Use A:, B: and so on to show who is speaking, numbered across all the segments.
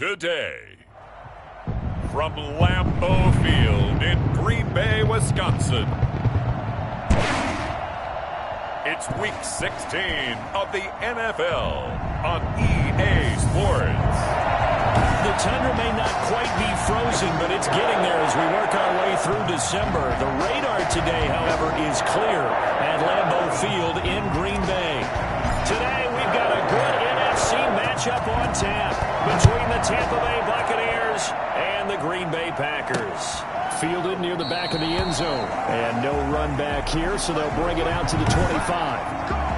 A: today. From Lambeau Field in Green Bay, Wisconsin. It's Week 16 of the NFL on EA Sports.
B: The tundra may not quite be frozen, but it's getting there as we work our way through December. The radar today, however, is clear at Lambeau Field in Green Bay. Today, we've got a good NFC matchup on tap between the Tampa Bay Buccaneers and the Green Bay Packers. Fielded near the back of the end zone. And no run back here, so they'll bring it out to the 25.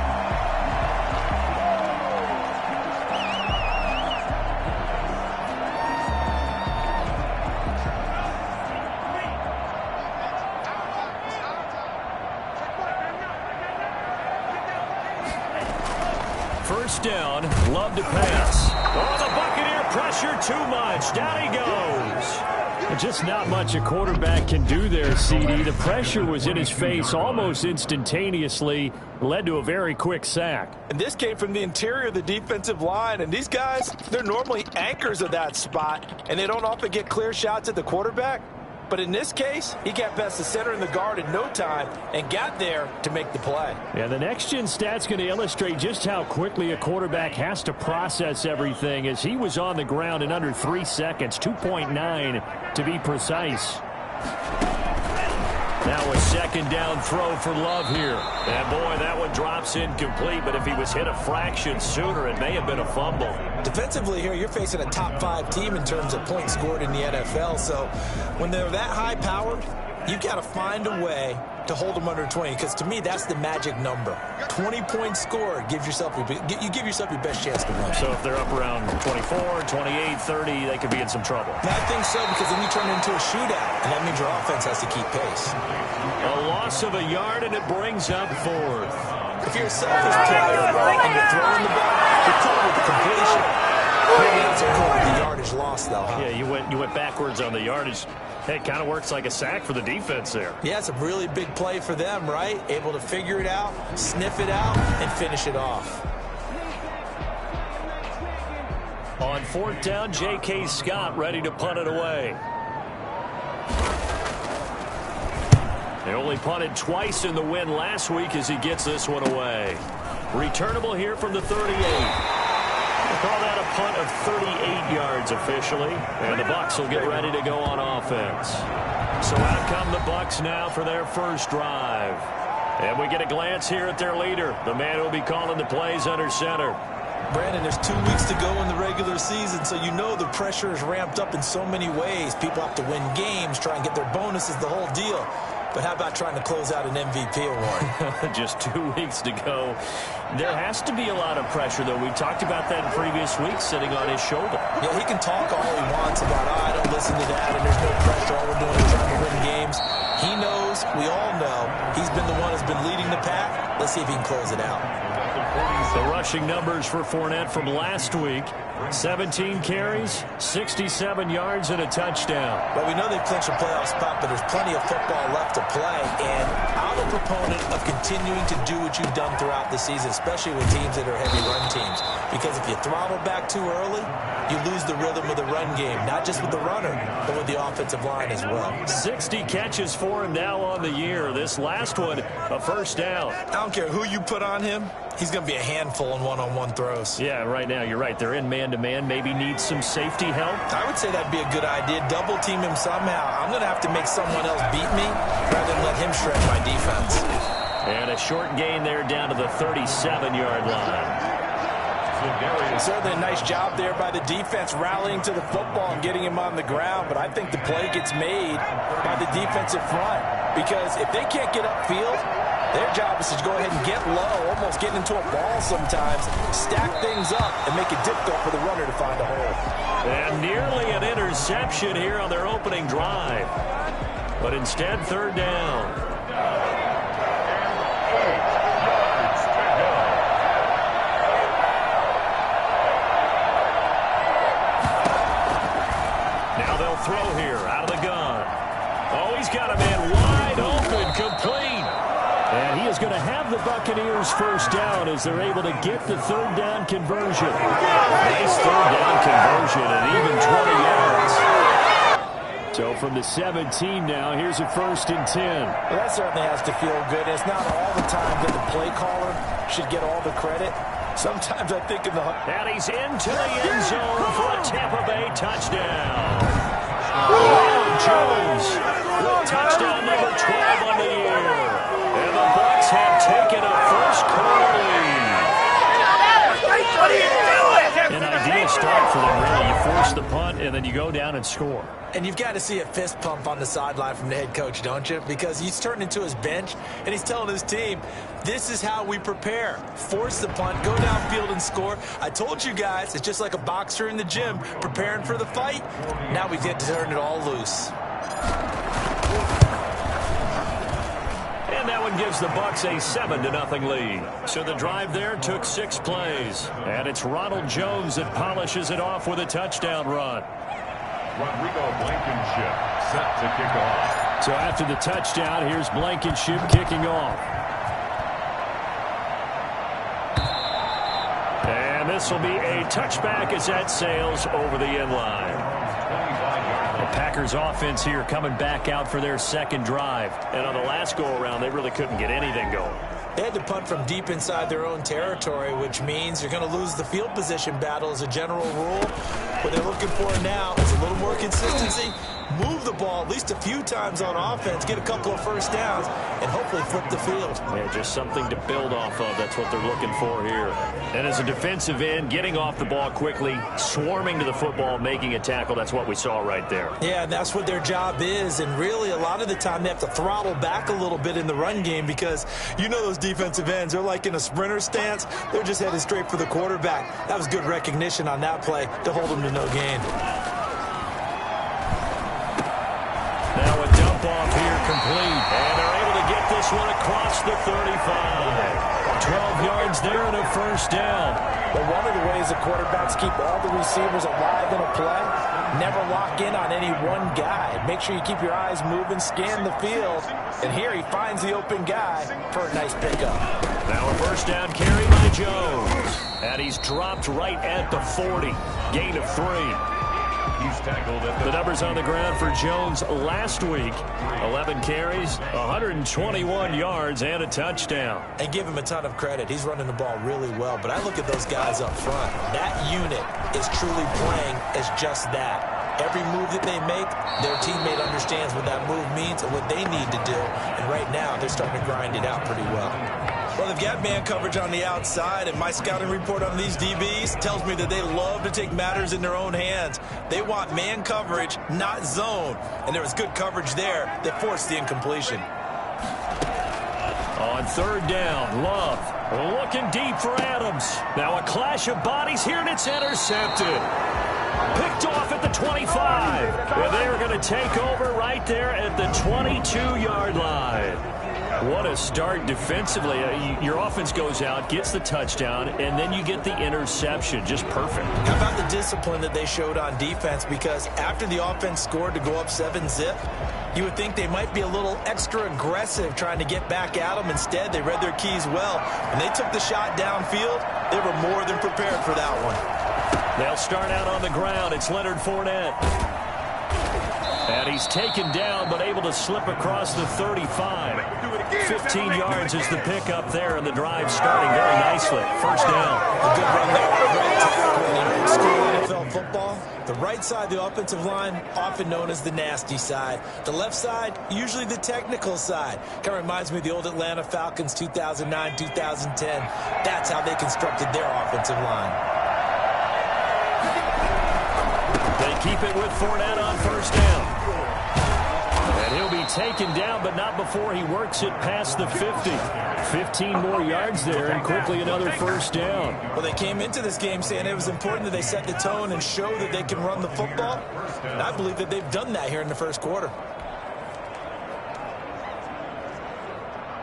B: First down, Love to pass. Oh, the Buccaneer pressure too much. Down he goes. Just not much a quarterback can do there, CD. The pressure was in his face almost instantaneously. Led to a very quick sack.
C: And this came from the interior of the defensive line. And these guys, they're normally anchors of that spot. And they don't often get clear shots at the quarterback. But in this case, he got past the center and the guard in no time and got there to make the play.
B: Yeah, the next-gen stat's going to illustrate just how quickly a quarterback has to process everything, as he was on the ground in under 3 seconds, 2.9 to be precise. Now a second down throw for Love here. And boy, that one drops incomplete, but if he was hit a fraction sooner, it may have been a fumble.
C: Defensively here, you're facing a top 5 team in terms of points scored in the NFL. So when they're that high powered, you've got to find a way to hold them under 20, because to me, that's the magic number. 20 points scored, you give yourself your best chance to win.
B: So if they're up around 24, 28, 30, they could be in some trouble.
C: And I think so, because then you turn it into a shootout, and that means your offense has to keep pace.
B: A loss of a yard, and it brings up fourth.
C: If you're a selfish player and you're throwing the ball, you're caught with the completion. Maybe that's the yardage loss, though. Huh?
B: Yeah, you went backwards on the yardage. Hey, it kind of works like a sack for the defense there.
C: Yeah, it's a really big play for them, right? Able to figure it out, sniff it out, and finish it off.
B: On fourth down, J.K. Scott ready to punt it away. They only punted twice in the win last week as he gets this one away. Returnable here from the 38. We'll call that a punt of 38 yards officially. And the Bucs will get ready to go on offense. So out come the Bucs now for their first drive. And we get a glance here at their leader, the man who will be calling the plays under center.
C: Brandon, there's 2 weeks to go in the regular season, so you know the pressure is ramped up in so many ways. People have to win games, try and get their bonuses, the whole deal. But how about trying to close out an MVP award?
B: Just 2 weeks to go. There has to be a lot of pressure, though. We talked about that in previous weeks, sitting on his shoulder.
C: Yeah, he can talk all he wants about, I don't listen to that, and there's no pressure. All we're doing is trying to win games. He knows, we all know, he's been the one who's been leading the pack. Let's see if he can close it out.
B: The rushing numbers for Fournette from last week. 17 carries, 67 yards, and a touchdown.
C: Well, we know they clinched a playoff spot, but there's plenty of football left to play. And I'm a proponent of continuing to do what you've done throughout the season, especially with teams that are heavy run teams. Because if you throttle back too early, you lose the rhythm of the run game, not just with the runner, but with the offensive line as well.
B: 60 catches for him now on the year. This last one, a first down.
C: I don't care who you put on him. He's going to be a handful in one-on-one throws.
B: Yeah, right now, you're right. They're in man-to-man. Maybe need some safety help.
C: I would say that'd be a good idea. Double team him somehow. I'm going to have to make someone else beat me rather than let him shred my defense.
B: And a short gain there down to the 37-yard line.
C: Certainly a nice job there by the defense rallying to the football and getting him on the ground, but I think the play gets made by the defensive front, because if they can't get upfield, their job is to go ahead and get low, almost get into a ball sometimes, stack things up, and make it difficult for the runner to find a hole.
B: And nearly an interception here on their opening drive. But instead, third down. Now they'll throw here out of the gun. Oh, he's got a man wide open, complete. And he is going to have the Buccaneers first down as they're able to get the third down conversion. Nice third down conversion and even 20 yards. So from the 17 now, here's a 1st and 10.
C: Well, that certainly has to feel good. It's not all the time that the play caller should get all the credit. Sometimes I think in the...
B: And he's into the end zone for a Tampa Bay touchdown. Ronald Jones with touchdown number 12 on the year. And the Bucs have taken a first-quarter lead.
D: What are you doing?
B: An ideal start for them, really. You force the punt, and then you go down and score.
C: And you've got to see a fist pump on the sideline from the head coach, don't you? Because he's turned into his bench, and he's telling his team, this is how we prepare. Force the punt, go downfield and score. I told you guys, it's just like a boxer in the gym preparing for the fight. Now we get to turn it all loose.
B: And that one gives the Bucs a 7-0 lead. So the drive there took 6 plays. And it's Ronald Jones that polishes it off with a touchdown run.
A: Rodrigo Blankenship set to kick off.
B: So after the touchdown, here's Blankenship kicking off. And this will be a touchback as that sails over the end line. The Packers offense here coming back out for their second drive. And on the last go-around, they really couldn't get anything going.
C: They had to punt from deep inside their own territory, which means you're going to lose the field position battle as a general rule. What they're looking for now is a little more consistency, move the ball at least a few times on offense, get a couple of first downs, and hopefully flip the field.
B: Yeah, just something to build off of. That's what they're looking for here. And as a defensive end, getting off the ball quickly, swarming to the football, making a tackle, that's what we saw right there.
C: Yeah, and that's what their job is. And really, a lot of the time, they have to throttle back a little bit in the run game because you know those defensive ends, they're like in a sprinter stance. They're just headed straight for the quarterback. That was good recognition on that play to hold them to no gain.
B: Now a dump off here complete. And they're able to get this one across the 35. 12 yards there and a first down.
C: But one of the ways the quarterbacks keep all the receivers alive in a play, never lock in on any one guy. Make sure you keep your eyes moving, scan the field. And here he finds the open guy for a nice pickup.
B: Now a first down carry by Jones. And he's dropped right at the 40. Gain of 3.
A: He's tackled at
B: The numbers on the ground for Jones last week. 11 carries, 121 yards, and a touchdown.
C: And give him a ton of credit. He's running the ball really well. But I look at those guys up front. That unit is truly playing as just that. Every move that they make, their teammate understands what that move means and what they need to do. And right now, they're starting to grind it out pretty well. Well, they've got man coverage on the outside, and my scouting report on these DBs tells me that they love to take matters in their own hands. They want man coverage, not zone. And there was good coverage there that forced the incompletion.
B: On third down, Love looking deep for Adams. Now a clash of bodies here, and it's intercepted. Picked off at the 25. And they are going to take over right there at the 22-yard line. What a start defensively. Your offense goes out, gets the touchdown, and then you get the interception. Just perfect.
C: How about the discipline that they showed on defense? Because after the offense scored to go up 7-zip, you would think they might be a little extra aggressive trying to get back at them. Instead, they read their keys well. When they took the shot downfield, they were more than prepared for that one.
B: They'll start out on the ground. It's Leonard Fournette. And he's taken down, but able to slip across the 35. 15 yards is the pickup there, and the drive starting very nicely. First down.
C: A good run there. Great tackle in old school NFL football. The right side of the offensive line, often known as the nasty side. The left side, usually the technical side. Kind of reminds me of the old Atlanta Falcons 2009, 2010. That's how they constructed their offensive line.
B: They keep it with Fournette on first down. And he'll be taken down, but not before he works it past the 50. 15 more yards there, and quickly another first down.
C: Well, they came into this game saying it was important that they set the tone and show that they can run the football. And I believe that they've done that here in the first quarter.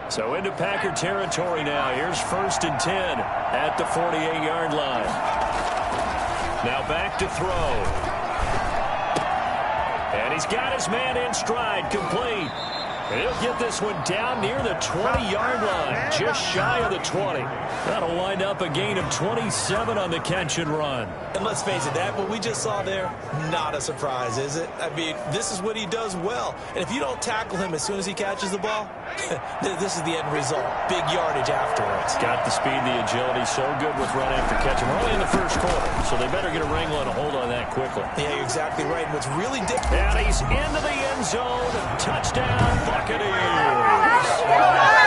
B: So into Packer territory now. Here's 1st and 10 at the 48-yard line. Now back to throw. And he's got his man in stride, complete. He'll get this one down near the 20-yard line, just shy of the 20. That'll wind up a gain of 27 on the catch and run.
C: And let's face it, that what we just saw there, not a surprise, is it? I mean, this is what he does well. And if you don't tackle him as soon as he catches the ball, this is the end result. Big yardage afterwards.
B: Got the speed, the agility, so good with run after catch. And we're only in the first quarter, so they better get a wrangle and a hold on that quickly.
C: Yeah, you're exactly right. And what's really different...
B: And he's into the end zone. Touchdown, Buccaneers.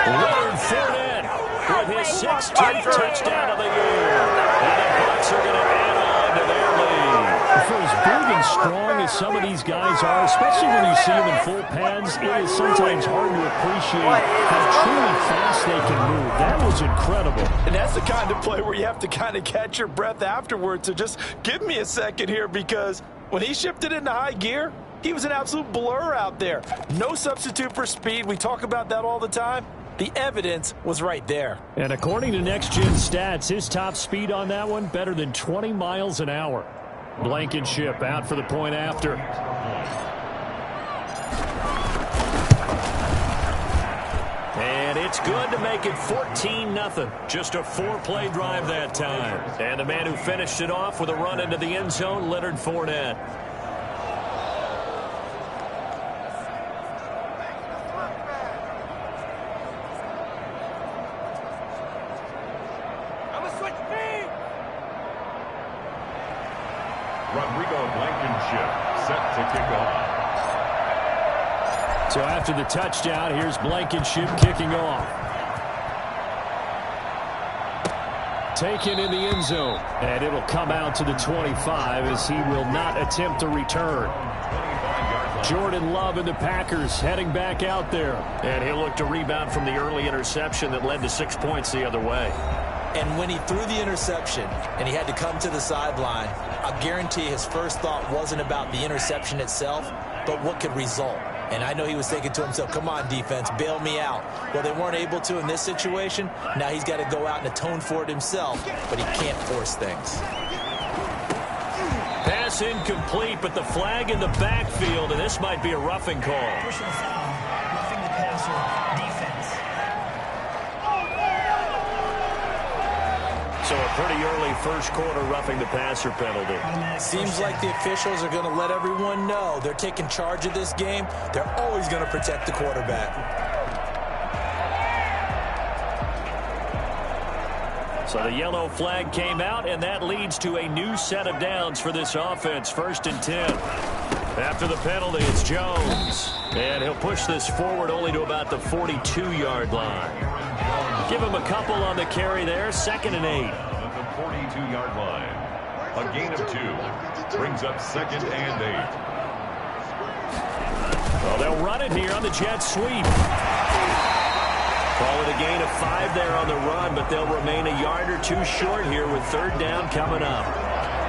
B: Leonard Fournette with his 16th touchdown of the year. And the Bucs are going to add on to their lead. For as big and strong as some of these guys are, especially when you see them in full pads, it is sometimes hard to appreciate how truly fast they can move. That was incredible.
C: And that's the kind of play where you have to kind of catch your breath afterwards. So just give me a second here, because when he shifted into high gear, he was an absolute blur out there. No substitute for speed. We talk about that all the time. The evidence was right there.
B: And according to Next Gen Stats, his top speed on that one, better than 20 miles an hour. Blankenship out for the point after. And it's good to make it 14-0. Just a 4-play drive that time. And the man who finished it off with a run into the end zone, Leonard Fournette.
A: Rodrigo Blankenship set to kick off.
B: So after the touchdown, here's Blankenship kicking off. Taken in the end zone. And it'll come out to the 25 as he will not attempt to return. Jordan Love and the Packers heading back out there. And he'll look to rebound from the early interception that led to 6 points the other way.
C: And when he threw the interception and he had to come to the sideline, I guarantee his first thought wasn't about the interception itself, but what could result. And I know he was thinking to himself, come on, defense, bail me out. Well, they weren't able to in this situation. Now he's got to go out and atone for it himself, but he can't force things.
B: Pass incomplete, but the flag in the backfield, and this might be a roughing call.
E: Personal foul, roughing the passer, defense.
B: So a pretty early first quarter roughing the passer penalty.
C: Seems like the officials are going to let everyone know they're taking charge of this game. They're always going to protect the quarterback.
B: So the yellow flag came out, and that leads to a new set of downs for this offense. 1st and 10. After the penalty, it's Jones. And he'll push this forward only to about the 42-yard line. Give him a couple on the carry there. 2nd and 8.
A: At the 42-yard line. A gain of 2. Brings up 2nd and 8.
B: Well, they'll run it here on the jet sweep. Call it a gain of 5 there on the run, but they'll remain a yard or 2 short here with 3rd down coming up.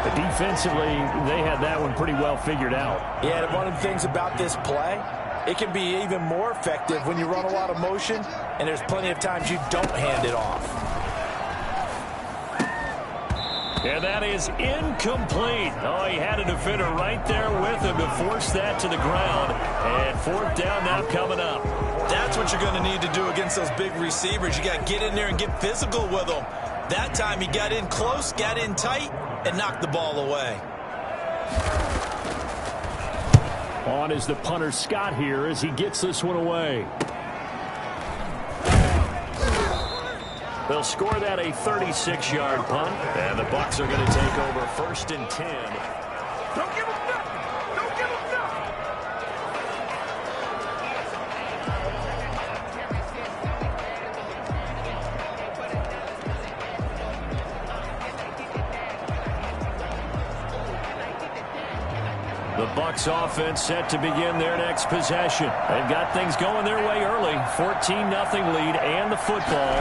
F: But defensively, they had that one pretty well figured out.
C: Yeah, and one of the things about this play, it can be even more effective when you run a lot of motion, and there's plenty of times you don't hand it off.
B: And that is incomplete. Oh, he had a defender right there with him to force that to the ground. And 4th down now coming up.
C: That's what you're going to need to do against those big receivers. You got to get in there and get physical with them. That time he got in close, got in tight, and knocked the ball away.
F: On is the punter Scott here as he gets this one away.
B: They'll score that a 36-yard punt, and the Bucs are going to take over 1st and 10.
D: Don't give him nothing. Don't give him nothing.
B: The Bucs offense set to begin their next possession. They've got things going their way early. 14-0 lead and the football.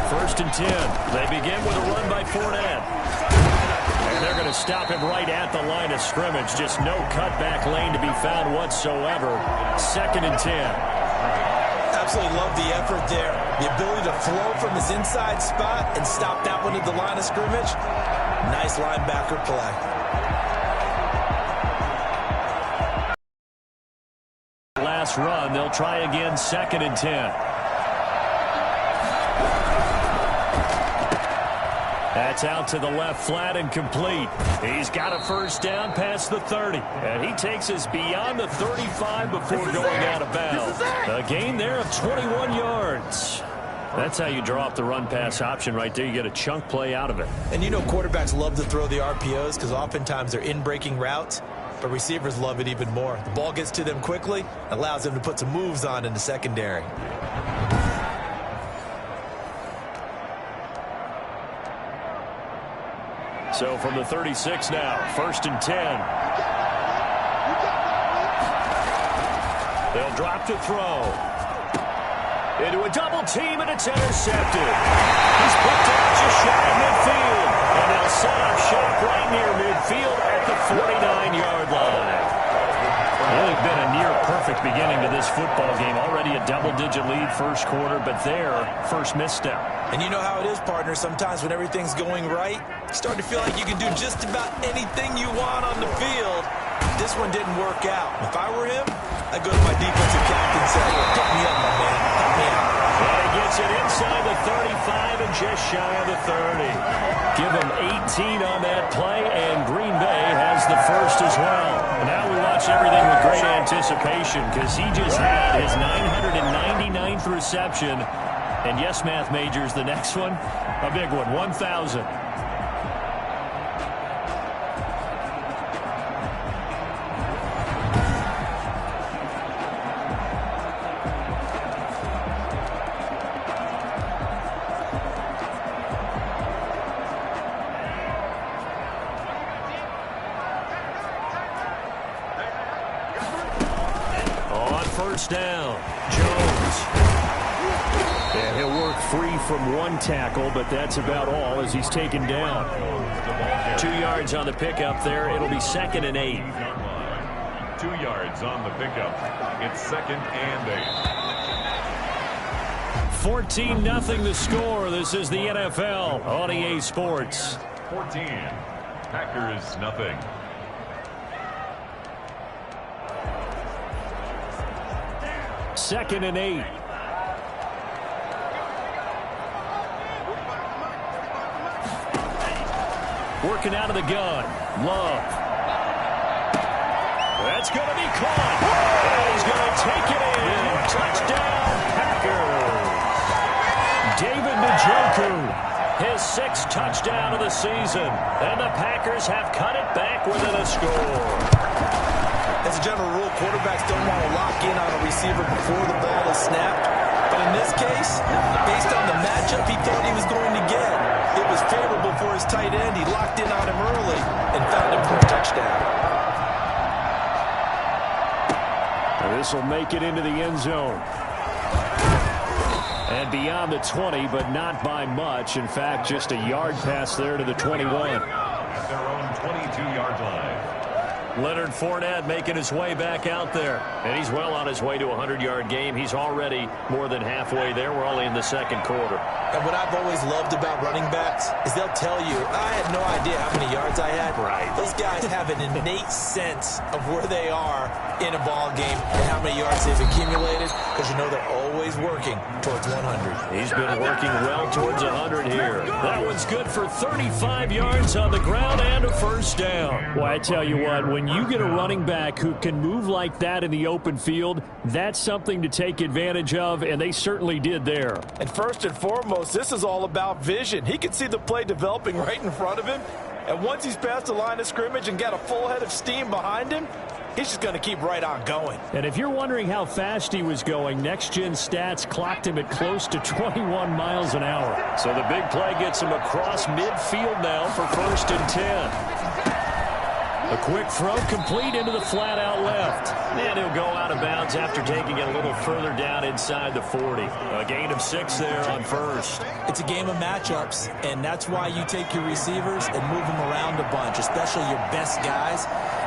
B: 1st and 10. They begin with a run by Fournette. And they're going to stop him right at the line of scrimmage. Just no cutback lane to be found whatsoever. 2nd and 10.
C: Absolutely love the effort there. The ability to flow from his inside spot and stop that one at the line of scrimmage. Nice linebacker play.
B: pass run. They'll try again, 2nd and 10. That's out to the left flat and complete. He's got a first down past the 30. And he takes us beyond the 35 before going out of bounds. A gain there of 21 yards. That's how you draw up the run-pass option right there. You get a chunk play out of it.
C: And you know quarterbacks love to throw the RPOs because oftentimes they're in-breaking routes, but receivers love it even more. The ball gets to them quickly, allows them to put some moves on in the secondary.
B: So from the 36 now, 1st and 10. They'll drop to throw. Into a double team, and it's intercepted. He's picked up just shy of midfield. And they'll set up shop right near midfield at the 49-yard line. Really been a near-perfect beginning to this football game. Already a double-digit lead first quarter, but their first misstep.
C: And you know how it is, partner. Sometimes when everything's going right, you start to feel like you can do just about anything you want on the field. This one didn't work out. If I were him, I'd go to my defensive captain and say, "Pick me up, my man. Help me out."
B: And he gets it inside the 35 and just shy of the 30. Give him 18 on that play, and Green Bay has the first as well. And now we watch everything with great anticipation because he just had his 999th reception. And yes, math majors, the next one, a big one, 1,000. First down, Jones. And he'll work free from one tackle, but that's about all as he's taken down. 2 yards on the pickup there. It'll be 2nd and 8.
A: 2 yards on the pickup. It's 2nd and 8.
B: 14-0 the score. This is the NFL on EA Sports.
A: 14. Packers nothing.
B: Second and 8. Working out of the gun. Love. That's going to be caught. And he's going to take it in. Touchdown, Packers. David Njoku, his 6th touchdown of the season. And the Packers have cut it back within a score.
C: As a general rule, quarterbacks don't want to lock in on a receiver before the ball is snapped. But in this case, based on the matchup he thought he was going to get, it was favorable for his tight end. He locked in on him early and found him for a touchdown.
B: This will make it into the end zone. And beyond the 20, but not by much. In fact, just a yard pass there to the 21.
A: At their own 22-yard line.
B: Leonard Fournette making his way back out there. And he's well on his way to a 100-yard game. He's already more than halfway there. We're only in the 2nd quarter.
C: And what I've always loved about running backs is they'll tell you, I had no idea how many yards I had.
B: Right.
C: Those guys have an innate sense of where they are in a ball game and how many yards they've accumulated because you know they're always working towards 100.
B: He's been working well towards 100 here. That one's good for 35 yards on the ground and a first down. Well, I tell you what, when you get a running back who can move like that in the open field, that's something to take advantage of, and they certainly did there.
C: And first and foremost, this is all about vision. He can see the play developing right in front of him, and once he's past the line of scrimmage and got a full head of steam behind him, he's just going to keep right on going.
B: And if you're wondering how fast he was going, Next Gen Stats clocked him at close to 21 miles an hour. So the big play gets him across midfield now for 1st and 10. A quick throw complete into the flat out left. And he'll go out of bounds after taking it a little further down inside the 40. A gain of 6 there on first.
C: It's a game of matchups, and that's why you take your receivers and move them around a bunch, especially your best guys.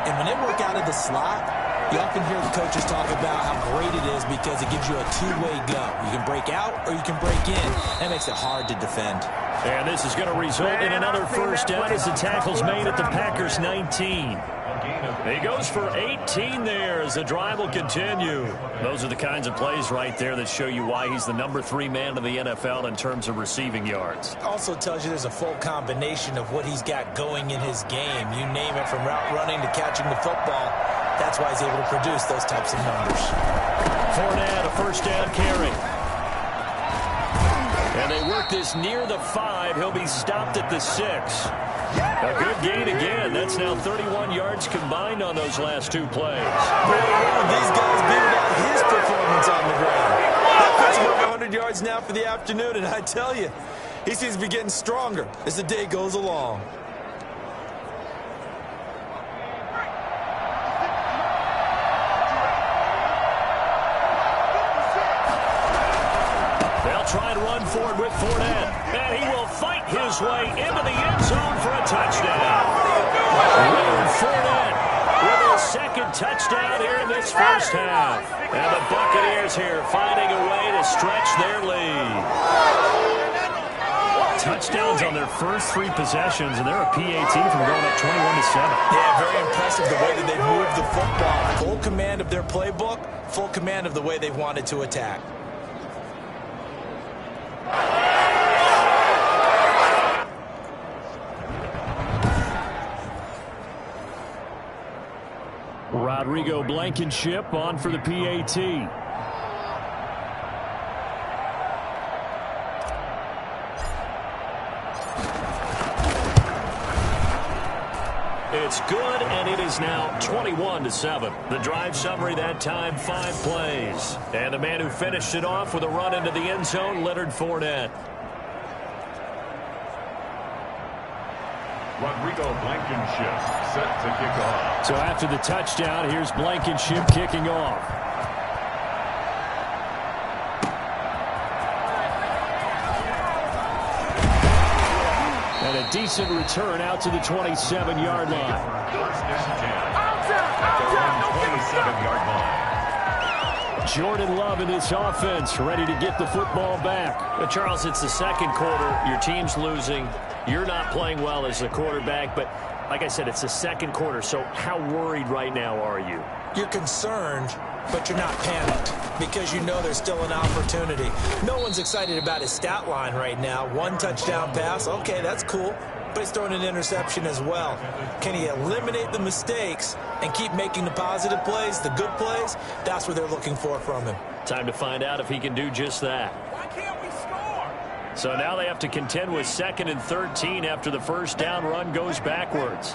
C: And when they work out of the slot, you often hear the coaches talk about how great it is because it gives you a two-way go. You can break out or you can break in. That makes it hard to defend.
B: And this is going to result in another first down as the tackle's made at the Packers' 19. He goes for 18 there as the drive will continue. Those are the kinds of plays right there that show you why he's the number 3 man in the NFL in terms of receiving yards.
C: Also tells you there's a full combination of what he's got going in his game. You name it, from route running to catching the football. That's why he's able to produce those types of numbers.
B: Fournette, a first down carry. And they work this near the 5. He'll be stopped at the 6. A good gain again. That's now 31 yards combined on those last 2 plays.
C: These guys beat out his performance on the ground. That puts him over 100 yards now for the afternoon, and I tell you, he seems to be getting stronger as the day goes along.
B: They'll try and run forward with Fournette. And he will fight his way into the end zone for a touchdown. Leonard Fournette with his second touchdown here in this first half. And the Buccaneers here finding a way to stretch their lead. Touchdowns on their first 3 possessions, and they're a PAT from going up 21-7.
C: Yeah, very impressive the way that they've moved the football. Full command of their playbook, full command of the way they've wanted to attack.
F: Rodrigo Blankenship on for the PAT.
B: It's good, and it is now 21-7. The drive summary that time, 5 plays. And the man who finished it off with a run into the end zone, Leonard Fournette.
A: Rodrigo Blankenship set to kick off.
F: So after the touchdown, here's Blankenship kicking off. And a decent return out to the 27-yard line.
A: First and 10. At their own 27-yard line.
F: Jordan Love in this offense, ready to get the football back.
B: Charles, it's the second quarter. Your team's losing. You're not playing well as a quarterback, but like I said, it's the second quarter. So how worried right now are you?
C: You're concerned, but you're not panicked because you know there's still an opportunity. No one's excited about his stat line right now. 1 touchdown pass, okay, that's cool, but he's throwing an interception as well. Can he eliminate the mistakes and keep making the positive plays, the good plays? That's what they're looking for from him.
B: Time to find out if he can do just that.
D: Why can't we score?
B: So now they have to contend with 2nd and 13 after the first down run goes backwards.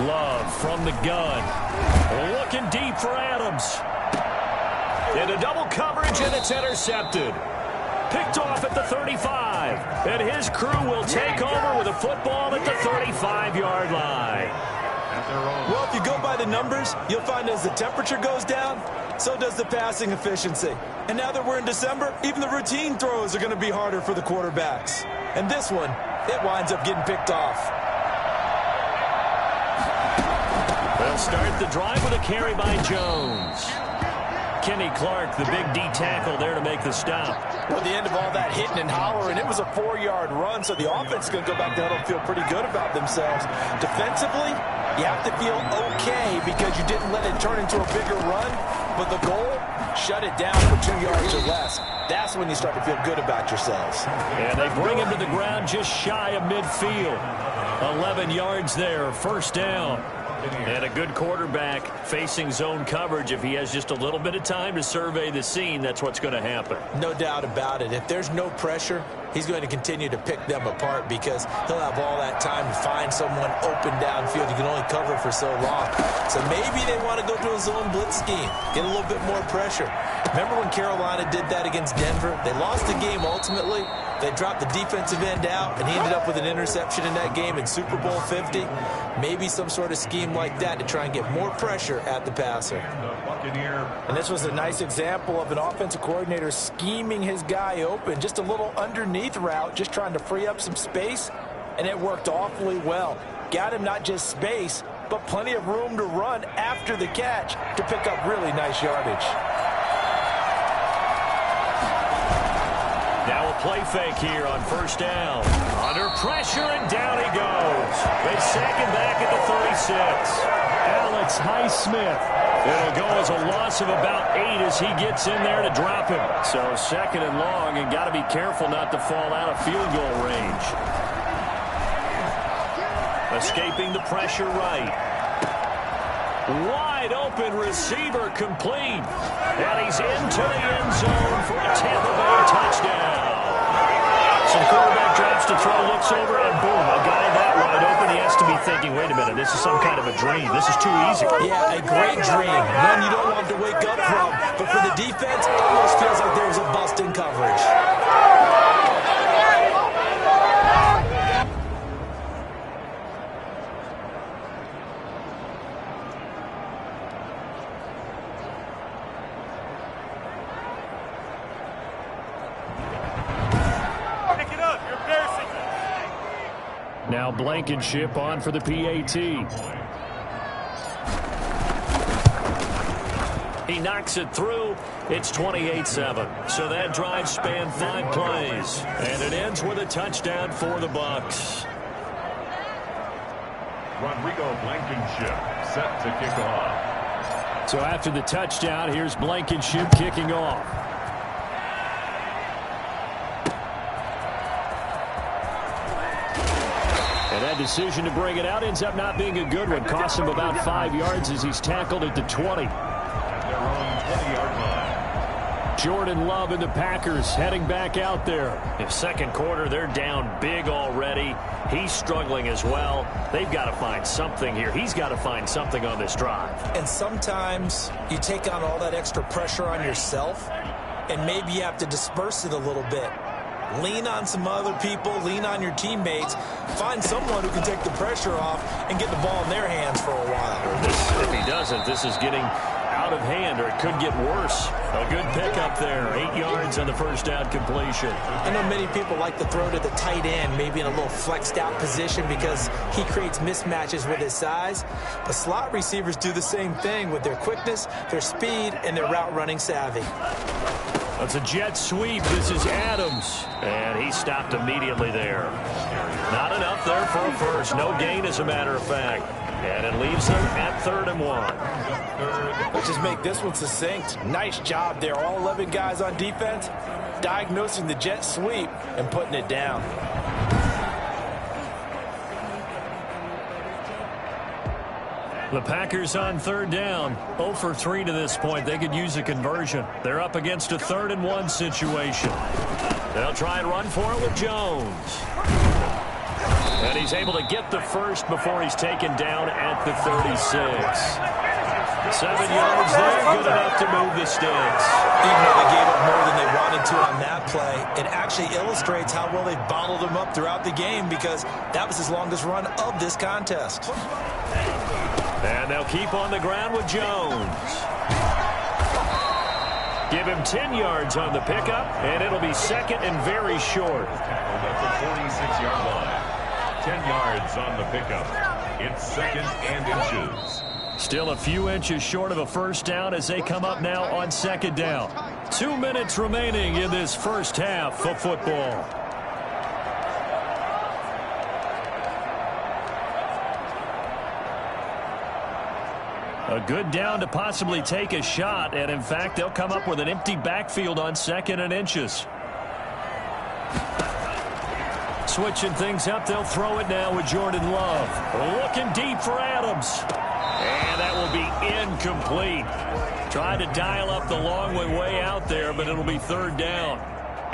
B: Love from the gun. Looking deep for Adams. Into double coverage, and it's intercepted. Picked off at the 35. And his crew will take over with a football at the 35-yard line.
C: Well, if you go by the numbers, you'll find as the temperature goes down, so does the passing efficiency. And now that we're in December, even the routine throws are going to be harder for the quarterbacks. And this one, it winds up getting picked off.
B: They'll start the drive with a carry by Jones. Kenny Clark, the big D tackle there to make the stop.
C: Well, at the end of all that hitting and hollering, it was a 4-yard run, so the offense is going to go back there and feel pretty good about themselves. Defensively, you have to feel okay because you didn't let it turn into a bigger run, but the goal, shut it down for 2 yards or less. That's when you start to feel good about yourselves.
B: And they bring him to the ground just shy of midfield. 11 yards there, first down. And a good quarterback facing zone coverage. If he has just a little bit of time to survey the scene, that's what's going to happen.
C: No doubt about it. If there's no pressure, he's going to continue to pick them apart because he'll have all that time to find someone open downfield. You can only cover for so long. So maybe they want to go to a zone blitz scheme, get a little bit more pressure. Remember when Carolina did that against Denver? They lost the game ultimately. They dropped the defensive end out, and he ended up with an interception in that game in Super Bowl 50. Maybe some sort of scheme like that to try and get more pressure at the passer. And this was a nice example of an offensive coordinator scheming his guy open. Just a little underneath route, just trying to free up some space, and it worked awfully well. Got him not just space, but plenty of room to run after the catch to pick up really nice yardage.
B: Now play fake here on first down. Under pressure, and down he goes. They sack him back at the 36.
F: Alex Highsmith.
B: It'll go as a loss of about 8 as he gets in there to drop him. So second and long, and got to be careful not to fall out of field goal range. Escaping the pressure right. Wide open receiver complete. And he's into the end zone for a Tampa Bay touchdown. Some quarterback drops to throw, looks over, and boom, a guy that wide open. He has to be thinking, wait a minute, this is some kind of a dream. This is too easy.
C: Yeah, a great dream. One you don't want to wake up from. But for the defense, it almost feels like there was a bust in coverage.
F: Now Blankenship on for the PAT.
B: He knocks it through. It's 28-7. So that drive spanned 5 plays. And it ends with a touchdown for the Bucs.
A: Rodrigo Blankenship set to kick off.
F: So after the touchdown, here's Blankenship kicking off. And that decision to bring it out ends up not being a good one. Costs him about 5 yards as he's tackled at the 20.
A: At their own 20-yard line.
F: Jordan Love and the Packers heading back out there.
B: In second quarter, they're down big already. He's struggling as well. They've got to find something here. He's got to find something on this drive.
C: And sometimes you take on all that extra pressure on yourself, and maybe you have to disperse it a little bit. Lean on some other people, lean on your teammates, find someone who can take the pressure off and get the ball in their hands for a while.
B: If he doesn't, this is getting out of hand, or it could get worse. A good pickup there, 8 yards on the first down completion.
C: I know many people like to throw to the tight end, maybe in a little flexed out position because he creates mismatches with his size. But slot receivers do the same thing with their quickness, their speed, and their route running savvy.
B: That's a jet sweep. This is Adams. And he stopped immediately there. Not enough there for a first. No gain, as a matter of fact. And it leaves them at 3rd and 1.
C: Let's just make this one succinct. Nice job there. All 11 guys on defense diagnosing the jet sweep and putting it down.
B: The Packers on 3rd down. 0 for 3 to this point. They could use a conversion. They're up against a 3rd and 1 situation. They'll try and run for it with Jones. And he's able to get the first before he's taken down at the 36. 7 yards there, good enough to move the sticks.
C: Even though they gave up more than they wanted to on that play, it actually illustrates how well they've bottled him up throughout the game because that was his longest run of this contest.
B: And they'll keep on the ground with Jones. Give him 10 yards on the pickup, and it'll be second and very short.
A: That's a 46-yard line. 10 yards on the pickup. It's 2nd and inches.
B: Still a few inches short of a first down as they come up now on 2nd down. 2 minutes remaining in this first half of football. A good down to possibly take a shot, and in fact, they'll come up with an empty backfield on 2nd and inches. Switching things up, they'll throw it now with Jordan Love. Looking deep for Adams. And that will be incomplete. Tried to dial up the long way out there, but it'll be 3rd down.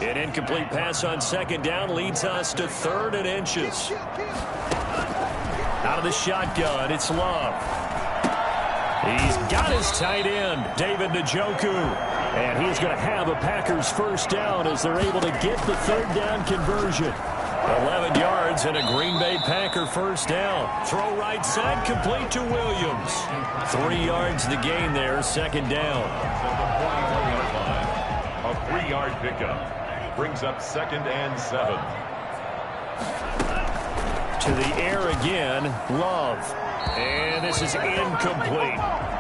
B: An incomplete pass on 2nd down leads us to 3rd and inches. Out of the shotgun, it's Love. He's got his tight end, David Njoku. And he's going to have a Packers first down as they're able to get the 3rd down conversion. 11 yards and a Green Bay Packer first down. Throw right side, complete to Williams. 3 yards the gain there, 2nd down.
A: A 3-yard pickup brings up 2nd and 7.
F: To the air again, Love. And this is incomplete.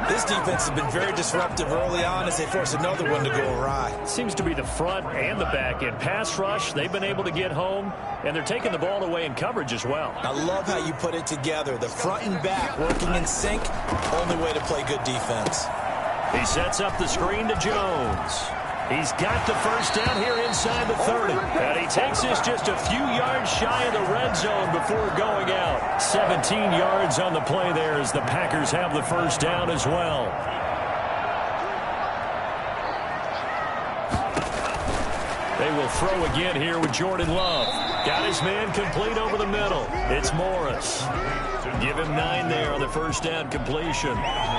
C: This defense has been very disruptive early on as they force another one to go awry.
F: Seems to be the front and the back end. Pass rush, they've been able to get home, and they're taking the ball away in coverage as well.
C: I love how you put it together. The front and back working in sync, only way to play good defense.
F: He sets up the screen to Jones. He's got the first down here inside the 30. And he takes this just a few yards shy of the red zone before going out. 17 yards on the play there as the Packers have the first down as well. They will throw again here with Jordan Love. Got his man complete over the middle. It's Morris. Give him 9 there on the first down completion.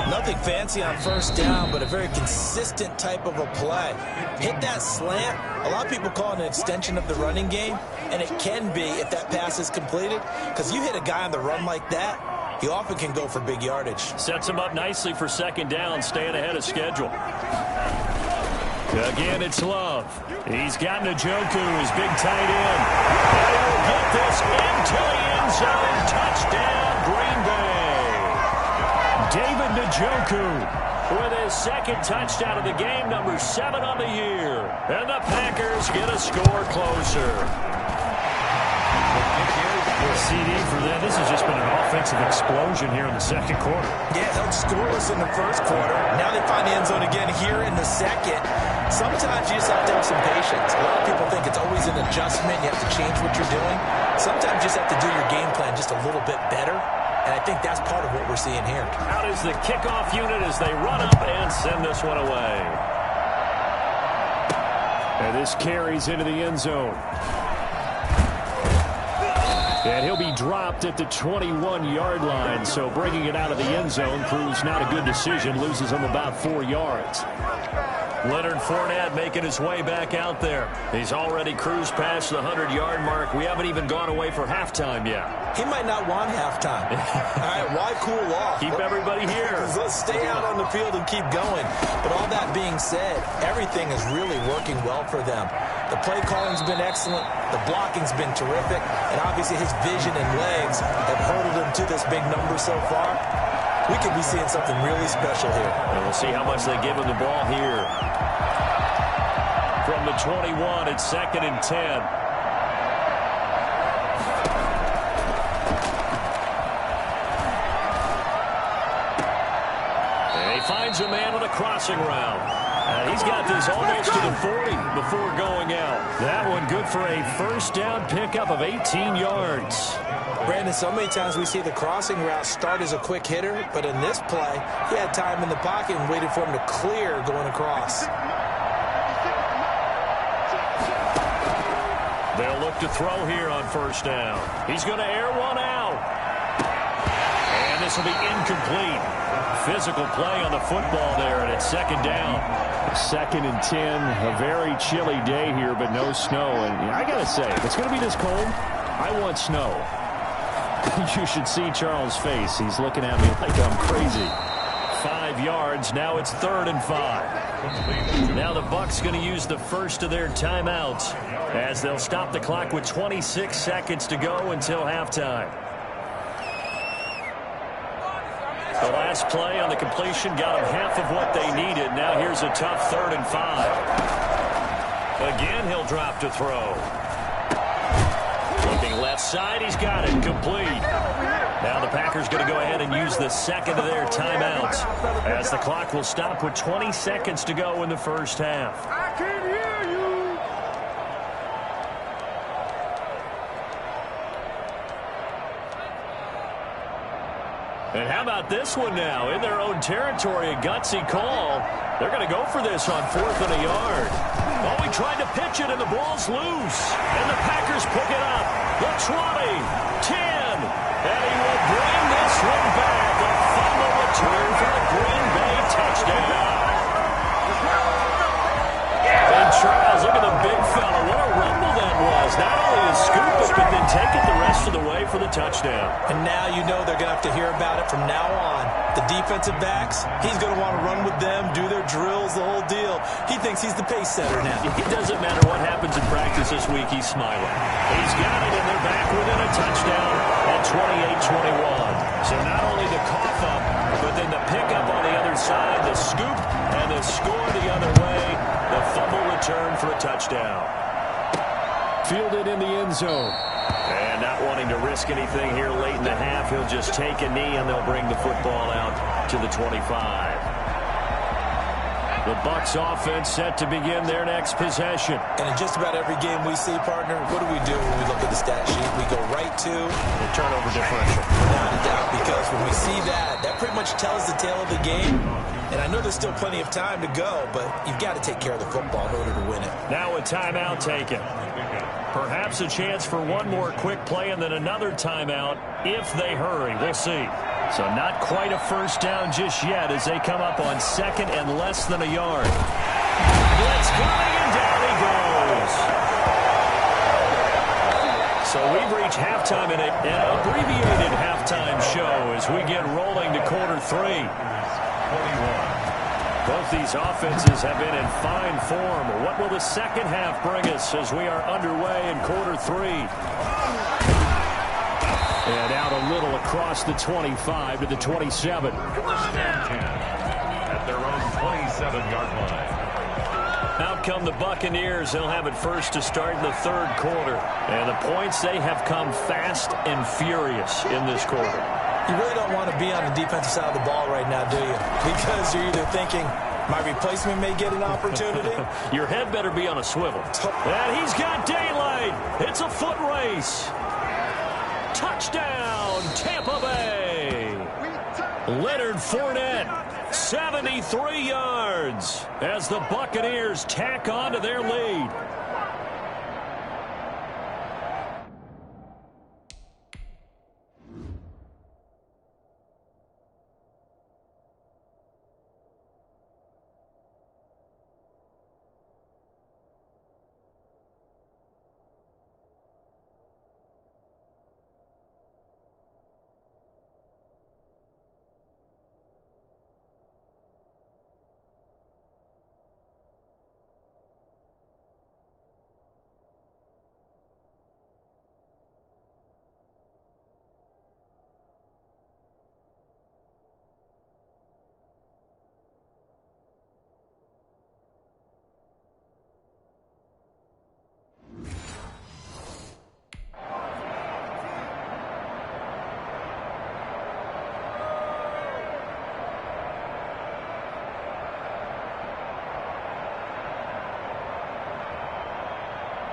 C: Nothing fancy on first down, but a very consistent type of a play. Hit that slant. A lot of people call it an extension of the running game, and it can be if that pass is completed, because you hit a guy on the run like that, he often can go for big yardage.
F: Sets him up nicely for second down, staying ahead of schedule. Again, it's Love. He's got Njoku, his big tight end. And he will get this into the end zone. Touchdown, Green Bay. David Njoku with his second touchdown of the game, number 7 on the year. And the Packers get a score closer. CD for them. This has just been an offensive explosion here in the second quarter.
C: Yeah, held scoreless in the first quarter. Now they find the end zone again here in the second. Sometimes you just have to have some patience. A lot of people think it's always an adjustment. You have to change what you're doing. Sometimes you just have to do your game plan just a little bit better. And I think that's part of what we're seeing here.
F: Out is the kickoff unit as they run up and send this one away. And this carries into the end zone. And he'll be dropped at the 21-yard line, so bringing it out of the end zone proves not a good decision, loses him about 4 yards. Leonard Fournette making his way back out there. He's already cruised past the 100-yard mark. We haven't even gone away for halftime yet.
C: He might not want halftime. All right, why cool off?
F: Keep everybody here.
C: Let's stay out on the field and keep going. But all that being said, everything is really working well for them. The play calling's been excellent. The blocking's been terrific. And obviously his vision and legs have hurdled him to this big number so far. We could be seeing something really special here.
F: And we'll see how much they give him the ball here. From the 21, it's 2nd and 10. And he finds a man on a crossing route. He's got this almost to the 40 before going out. That one good for a first down pickup of 18 yards.
C: Brandon, so many times we see the crossing route start as a quick hitter, but in this play, he had time in the pocket and waited for him to clear going across.
F: They'll look to throw here on first down. He's going to air one out. And this will be incomplete. Physical play on the football there, and it's 2nd down. 2nd and 10, a very chilly day here, but no snow. And I got to say, if it's going to be this cold, I want snow. You should see Charles' face. He's looking at me like I'm crazy. 5 yards. Now it's 3rd and 5. Now the Bucs going to use the first of their timeouts as they'll stop the clock with 26 seconds to go until halftime. The last play on the completion got them half of what they needed. Now here's a tough 3rd and 5. Again, he'll drop to throw. Looking left side, he's got it, complete. Now the Packers going to go ahead and use the second of their timeouts as the clock will stop with 20 seconds to go in the first half.
D: I can hear you.
F: And how about this one now? In their own territory, a gutsy call. They're going to go for this on 4th and a yard. Oh, he tried to pitch it, and the ball's loose. And the Packers pick it up. The 20, 10, and he will bring this one back. A final return for the Green Bay touchdown. And Charles, look at the big fella. What a rumble that was. Not only a scoop it, but then take it the rest of the way for the touchdown.
C: And now you know they're going to have to hear about it from now on. The defensive backs, he's going to want to run with them, do their drills, the whole deal. He thinks he's the pace setter now.
F: It doesn't matter what happens in practice this week, he's smiling. He's got it, and they're back within a touchdown. And So not only the cough up, but then the pickup on the other side, the scoop, and the score the other way. The fumble return for a touchdown. Fielded in the end zone. And not wanting to risk anything here late in the half, he'll just take a knee, and they'll bring the football out to the 25. The Bucs offense set to begin their next possession.
C: And in just about every game we see, partner, what do we do when we look at the stat sheet? We go right to
F: the turnover differential.
C: Without a doubt, because when we see that, that pretty much tells the tale of the game. And I know there's still plenty of time to go, but you've got to take care of the football in order to win it.
F: Now a timeout taken. Perhaps a chance for one more quick play and then another timeout if they hurry. We'll see. So not quite a first down just yet as they come up on second and less than a yard. Blitz coming, and down he goes. So we've reached halftime in an abbreviated halftime show as we get rolling to quarter 3. 21. Both these offenses have been in fine form. What will the second half bring us as we are underway in quarter 3? And out a little across the 25 to the 27.
A: At their own 27-yard line.
F: Out come the Buccaneers. They'll have it first to start in the third quarter. And the points, they have come fast and furious in this quarter.
C: You really don't want to be on the defensive side of the ball right now, do you? Because you're either thinking, my replacement may get an opportunity.
F: Your head better be on a swivel. And he's got daylight. It's a foot race. Touchdown, Tampa Bay. Leonard Fournette, 73 yards as the Buccaneers tack on to their lead.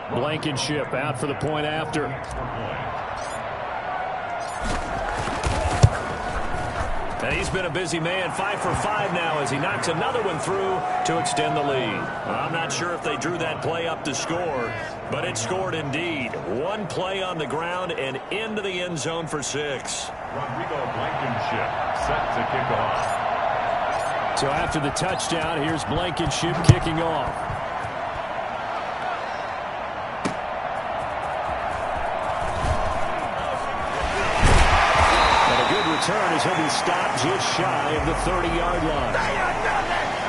F: Blankenship out for the point after. And he's been a busy man, 5 for 5 now as he knocks another one through to extend the lead. I'm not sure if they drew that play up to score, but it scored indeed. One play on the ground and into the end zone for 6.
A: Rodrigo Blankenship set to kick off.
F: So after the touchdown, here's Blankenship kicking off. Return as he'll be stopped just shy of the 30-yard line.
A: At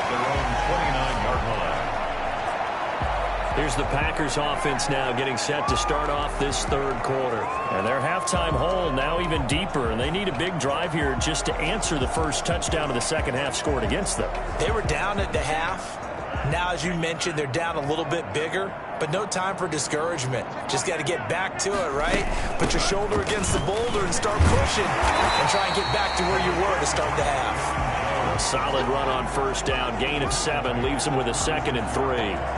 A: their own 29-yard line.
F: Here's the Packers offense now getting set to start off this third quarter. And their halftime hole now even deeper, and they need a big drive here just to answer the first touchdown of the second half scored against them.
C: They were down at the half. Now, as you mentioned, they're down a little bit bigger, but no time for discouragement. Just got to get back to it, right? Put your shoulder against the boulder and start pushing and try and get back to where you were to start the half.
F: A solid run on first down. Gain of 7 leaves him with a 2nd and 3.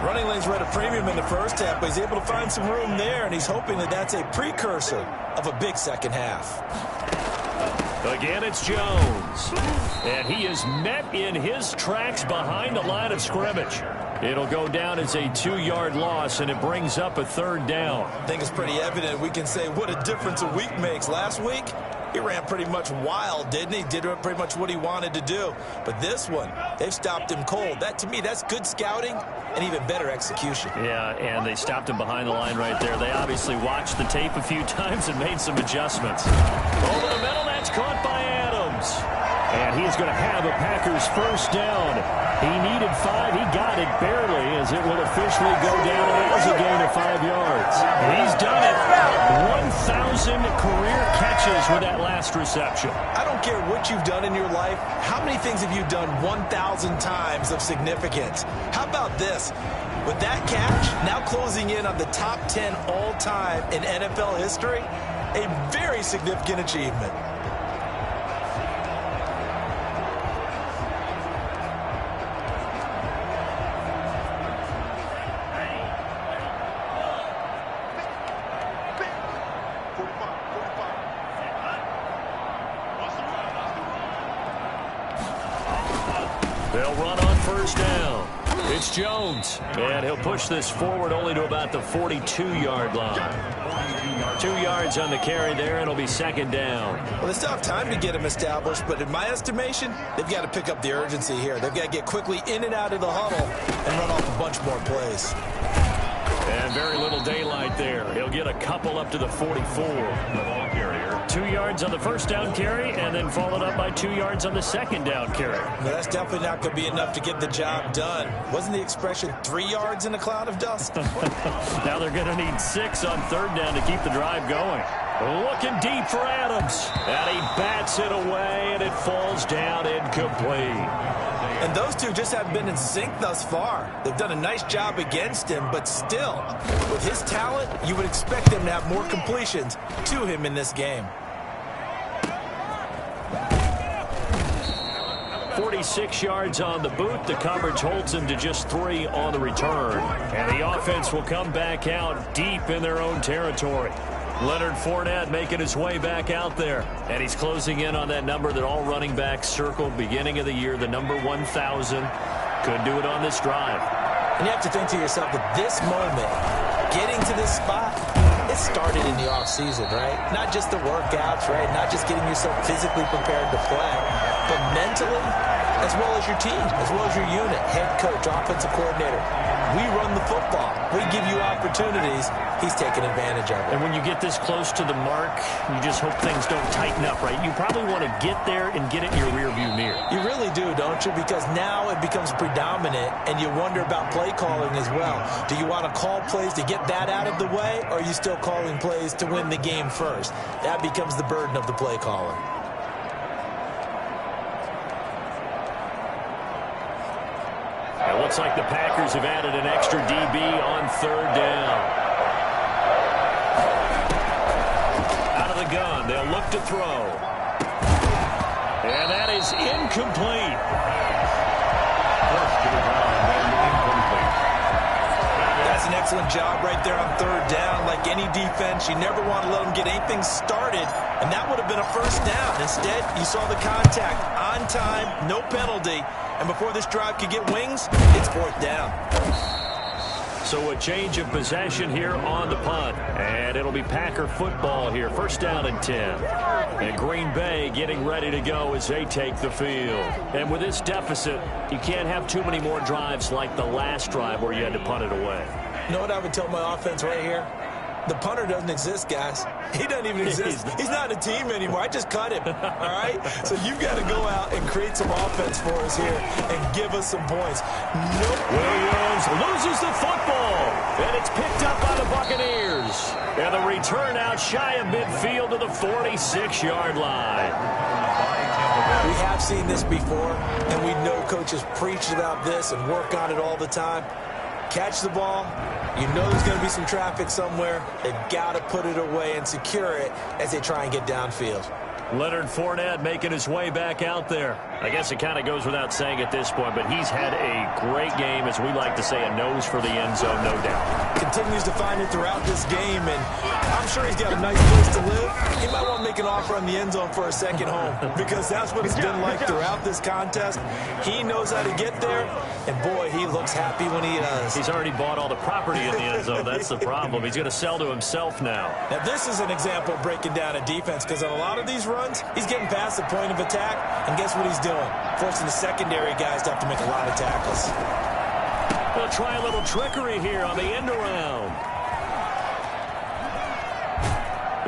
C: Running lanes were at a premium in the first half, but he's able to find some room there, and he's hoping that that's a precursor of a big second half.
F: Again, it's Jones. And he is met in his tracks behind the line of scrimmage. It'll go down as a 2-yard loss, and it brings up a third down.
C: I think it's pretty evident. We can say what a difference a week makes. Last week, he ran pretty much wild, didn't he? Did pretty much what he wanted to do. But this one, they've stopped him cold. That, to me, that's good scouting and even better execution.
F: Yeah, and they stopped him behind the line right there. They obviously watched the tape a few times and made some adjustments. Over the middle, that's caught by Adams.
B: And he is going to have a Packers first down. He needed 5. He got it barely, as it will officially go down as a gain of 5 yards. He's done it. 1,000 career catches with that last reception.
C: I don't care what you've done in your life. How many things have you done 1,000 times of significance? How about this? With that catch, now closing in on the top 10 all-time in NFL history, a very significant achievement.
B: They'll run on first down. It's Jones, and he'll push this forward only to about the 42-yard line. 2 yards on the carry there, and it'll be second down.
C: Well, they still have time to get him established, but in my estimation, they've got to pick up the urgency here. They've got to get quickly in and out of the huddle and run off a bunch more plays.
B: And very little daylight there. He'll get a couple up to the 44.
A: The ball carrier.
B: 2 yards on the first down carry, and then followed up by 2 yards on the second down carry.
C: Well, that's definitely not going to be enough to get the job done. Wasn't the expression 3 yards in a cloud of dust?
B: Now they're going to need 6 on third down to keep the drive going. Looking deep for Adams. And he bats it away, and it falls down incomplete.
C: And those two just haven't been in sync thus far. They've done a nice job against him, but still, with his talent, you would expect him to have more completions to him in this game.
B: 46 yards on the boot. The coverage holds him to just 3 on the return. And the offense will come back out deep in their own territory. Leonard Fournette making his way back out there. And he's closing in on that number that all running backs circled beginning of the year, the number 1,000. Could do it on this drive.
C: And you have to think to yourself that this moment, getting to this spot, it started in the offseason, right? Not just the workouts, right? Not just getting yourself physically prepared to play, but mentally, as well as your team, as well as your unit, head coach, offensive coordinator. We run the football. We give you opportunities. He's taking advantage of it.
B: And when you get this close to the mark, you just hope things don't tighten up, right? You probably want to get there and get it in your rearview mirror.
C: You really do, don't you? Because now it becomes predominant, and you wonder about play calling as well. Do you want to call plays to get that out of the way, or are you still calling plays to win the game first? That becomes the burden of the play caller.
B: It looks like the Packers have added an extra DB on third down. Out of the gun, they'll look to throw. And that is incomplete.
A: First to the ground and incomplete.
C: That's an excellent job right there on third down. Like any defense, you never want to let them get anything started, and that would have been a first down. Instead, you saw the contact on time, no penalty. And before this drive could get wings, it's fourth down.
B: So a change of possession here on the punt. And it'll be Packer football here. First down and 10. And Green Bay getting ready to go as they take the field. And with this deficit, you can't have too many more drives like the last drive where you had to punt it away.
C: You know what I would tell my offense right here? The punter doesn't exist, guys. He doesn't even exist. He's not a team anymore. I just cut him, all right? So you've got to go out and create some offense for us here and give us some points. Nope.
B: Williams loses the football, and it's picked up by the Buccaneers. And the return out shy of midfield to the 46-yard line.
C: We have seen this before, and we know coaches preach about this and work on it all the time. Catch the ball. You know there's going to be some traffic somewhere. They've got to put it away and secure it as they try and get downfield.
B: Leonard Fournette making his way back out there. I guess it kind of goes without saying at this point, but he's had a great game, as we like to say, a nose for the end zone, no doubt.
C: Continues to find it throughout this game, and I'm sure he's got a nice place to live. He might want to make an offer on the end zone for a second home, because that's what it's been like throughout this contest. He knows how to get there, and boy, he looks happy when he does.
B: He's already bought all the property in the end zone. That's the problem. He's going to sell to himself now.
C: Now, this is an example of breaking down a defense, because on a lot of these runs, he's getting past the point of attack, and guess what he's doing? Forcing the secondary guys to have to make a lot of tackles.
B: They'll try a little trickery here on the end around.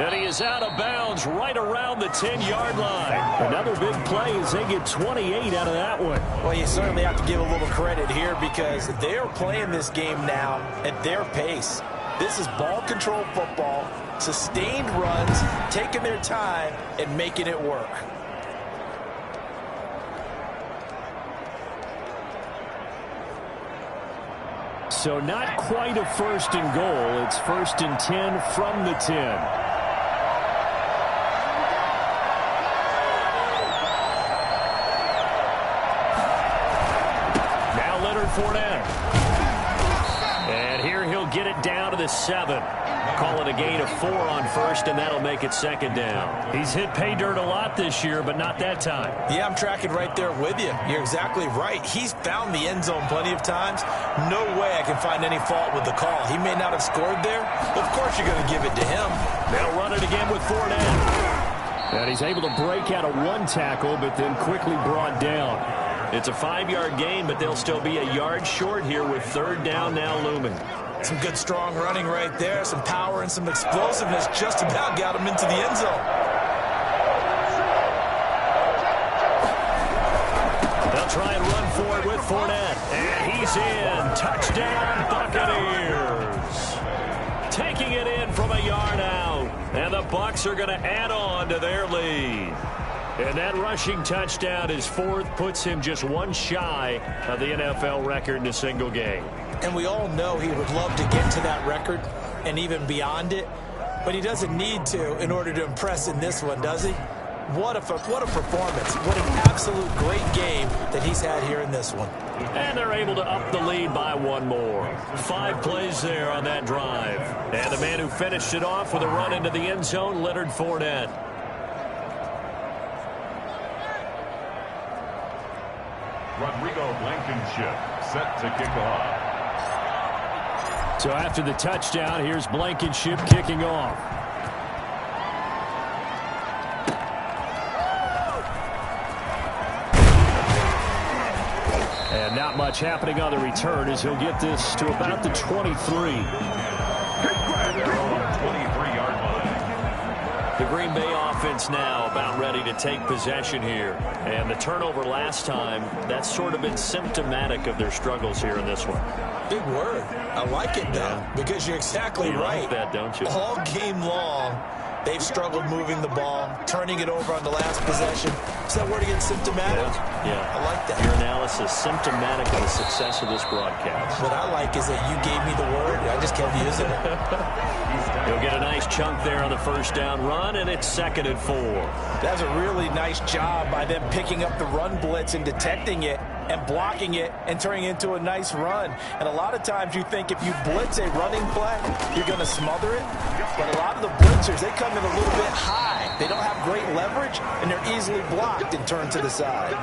B: And he is out of bounds right around the 10-yard line. Another big play as they get 28 out of that one.
C: Well, you certainly have to give a little credit here because they are playing this game now at their pace. This is ball control football, sustained runs, taking their time and making it work.
B: So not quite a 1st and goal. It's 1st and 10 from the 10. Now Leonard Fournette. And here he'll get it down to the 7. Call it a gain of 4 on 1st, and that'll make it 2nd down. He's hit pay dirt a lot this year, but not that time.
C: Yeah, I'm tracking right there with you. You're exactly right. He's found the end zone plenty of times. No way I can find any fault with the call. He may not have scored there. Of course you're going to give it to him.
B: They'll run it again with Fournette. And he's able to break out of 1 tackle, but then quickly brought down. It's a 5-yard gain, but they'll still be a yard short here with 3rd down now looming.
C: Some good, strong running right there. Some power and some explosiveness just about got him into the end zone.
B: They'll try and run for it with Fournette. And he's in. Touchdown, Buccaneers. Taking it in from a yard out. And the Bucs are going to add on to their lead. And that rushing touchdown is 4th, puts him just 1 shy of the NFL record in a single game.
C: And we all know he would love to get to that record and even beyond it, but he doesn't need to in order to impress in this one, does he? What a performance. What an absolute great game that he's had here in this one.
B: And they're able to up the lead by 1 more. 5 plays there on that drive. And the man who finished it off with a run into the end zone, Leonard Fournette.
A: Rodrigo Blankenship set to kick off.
B: So after the touchdown, here's Blankenship kicking off. And not much happening on the return as he'll get this to about the 23.
A: 23-yard line.
B: The Green Bay offense now about ready to take possession here. And the turnover last time, that's sort of been symptomatic of their struggles here in this one.
C: Big word. I like it, though, because you're exactly right.
B: Like that, don't you?
C: All game long, they've struggled moving the ball, turning it over on the last possession. Is that word again, symptomatic?
B: Yeah.
C: I like that.
B: Your analysis, symptomatic of the success of this broadcast.
C: What I like is that you gave me the word. I just kept using it.
B: He'll get a nice chunk there on the 1st down run, and it's 2nd and 4.
C: That's a really nice job by them picking up the run blitz and detecting it and blocking it and turning it into a nice run. And a lot of times you think if you blitz a running play, you're going to smother it. But a lot of the blitzers, they come in a little bit high. They don't have great leverage, and they're easily blocked and turned to the side.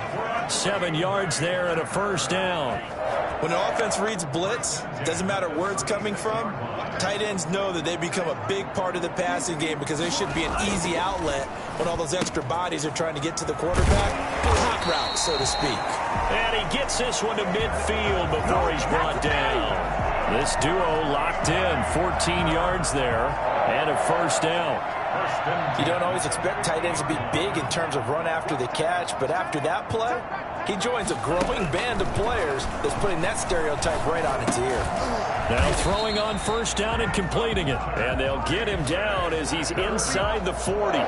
B: 7 yards there and a 1st down.
C: When the offense reads blitz, doesn't matter where it's coming from, tight ends know that they become a big part of the passing game because they should be an easy outlet when all those extra bodies are trying to get to the quarterback. Hot route, so to speak.
B: And he gets this one to midfield before he's brought down. This duo locked in, 14 yards there, and a 1st down.
C: You don't always expect tight ends to be big in terms of run after the catch, but after that play, he joins a growing band of players that's putting that stereotype right on its ear.
B: Now throwing on 1st down and completing it. And they'll get him down as he's inside the 40.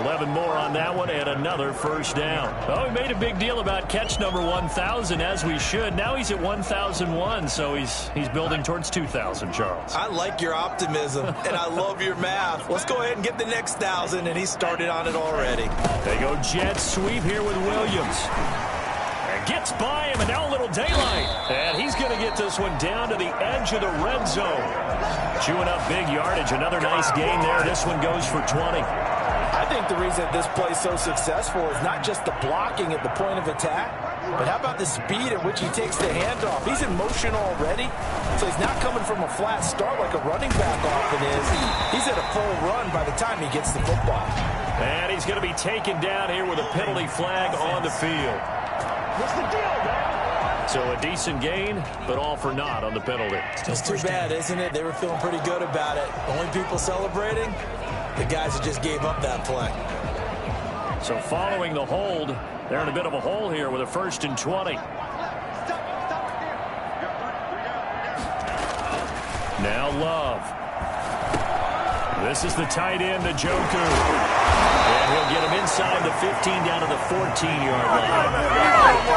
B: 11 more on that one and another 1st down. Oh, we made a big deal about catch number 1,000, as we should. Now he's at 1,001, so he's building towards 2,000, Charles.
C: I like your optimism, and I love your math. Let's go ahead and get the next 1,000, and he started on it already.
B: They go jet sweep here with Williams. And gets by him, and now a little daylight. And he's going to get this one down to the edge of the red zone. Chewing up big yardage. Another nice gain there. This one goes for 20.
C: I think the reason that this play is so successful is not just the blocking at the point of attack, but how about the speed at which he takes the handoff? He's in motion already, so he's not coming from a flat start like a running back often is. He's at a full run by the time he gets the football.
B: And he's going to be taken down here with a penalty flag on the field.
D: What's the deal, man?
B: So a decent gain, but all for naught on the penalty.
C: It's too bad, isn't it? They were feeling pretty good about it. Only people celebrating, the guys that just gave up that play.
F: So following the hold, they're in a bit of a hole here with a 1st and 20. Now Love. This is the tight end, the Njoku. And he'll get him inside the 15 down to the 14-yard line.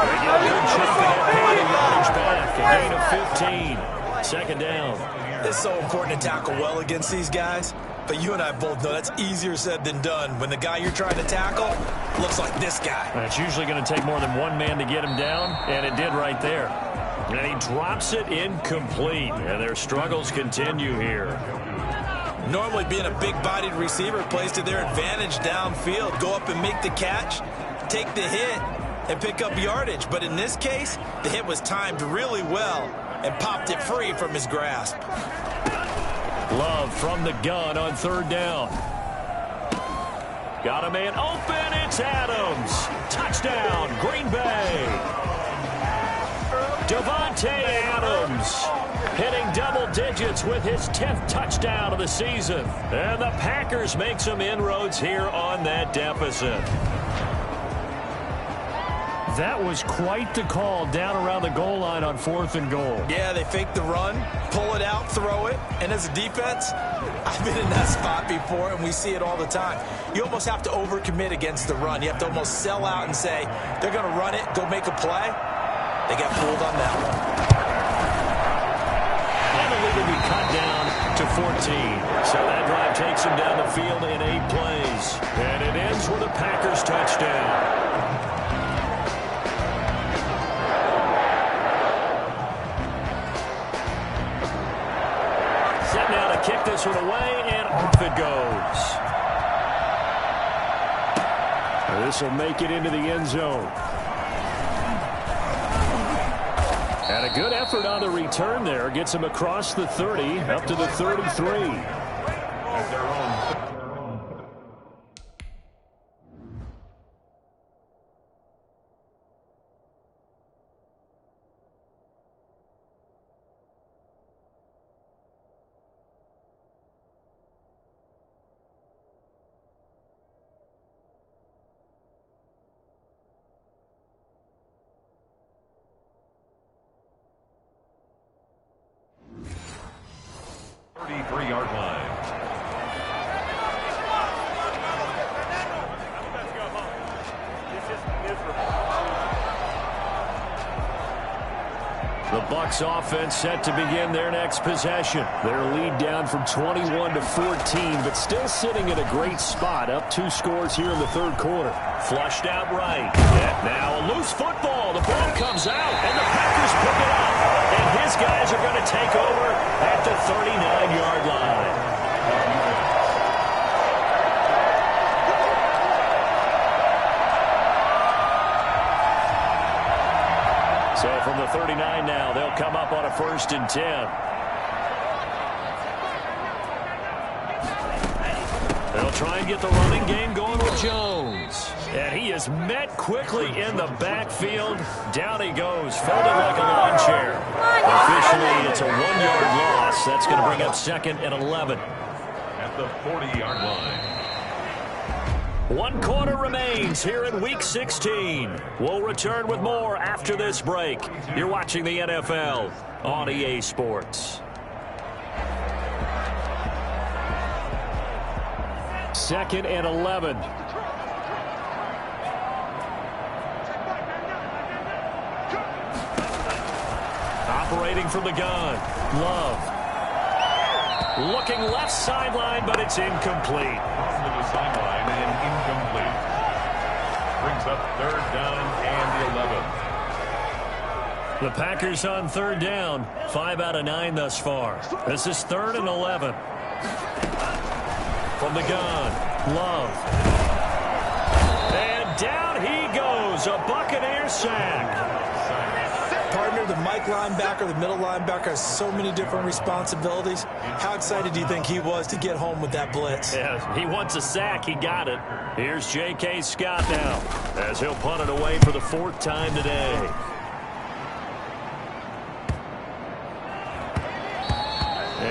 F: They get a good chunk of that padded yardage back. A gain of 15. 2nd down.
C: It's so important to tackle well against these guys. But you and I both know that's easier said than done when the guy you're trying to tackle looks like this guy.
F: And it's usually going to take more than one man to get him down, and it did right there. And he drops it incomplete, and their struggles continue here.
C: Normally being a big-bodied receiver plays to their advantage downfield. Go up and make the catch, take the hit, and pick up yardage. But in this case, the hit was timed really well and popped it free from his grasp.
F: Love from the gun on 3rd down. Got a man open. It's Adams. Touchdown, Green Bay. Davante Adams hitting double digits with his 10th touchdown of the season. And the Packers make some inroads here on that deficit. That was quite the call down around the goal line on 4th and goal.
C: Yeah, they fake the run, pull it out, throw it. And as a defense, I've been in that spot before, and we see it all the time. You almost have to overcommit against the run. You have to almost sell out and say, they're going to run it, go make a play. They got fooled on that one.
F: And the lead will be cut down to 14. So that drive takes him down the field in 8 plays. And it ends with a Packers touchdown. Set now to kick this one away, and off it goes. This will make it into the end zone. And a good effort on the return there. Gets him across the 30, up to the 33. Offense set to begin their next possession. Their lead down from 21 to 14, but still sitting in a great spot. Up 2 scores here in the 3rd quarter. Flushed out right. And now a loose football. The ball comes out, and the Packers pick it up. And his guys are going to take over at the 39-yard line. So from the 39 now, they'll come up on a 1st and 10. They'll try and get the running game going with Jones. And he is met quickly in the backfield. Down he goes, folded like a lawn chair. Officially, it's a 1-yard loss. That's going to bring up 2nd and 11.
A: At the 40-yard line.
F: 1 quarter remains here in Week 16. We'll return with more after this break. You're watching the NFL on EA Sports. 2nd and 11. Operating from the gun. Love. Looking left sideline, but it's incomplete.
A: To the sideline and incomplete. Brings up 3rd down and 11.
F: The Packers on 3rd down. 5 out of 9 thus far. This is 3rd and 11. From the gun, Love. And down he goes. A Buccaneer sack.
C: Partner, the Mike linebacker, the middle linebacker has so many different responsibilities. How excited do you think he was to get home with that blitz?
F: Yeah, he wants a sack. He got it. Here's J.K. Scott now as he'll punt it away for the 4th time today.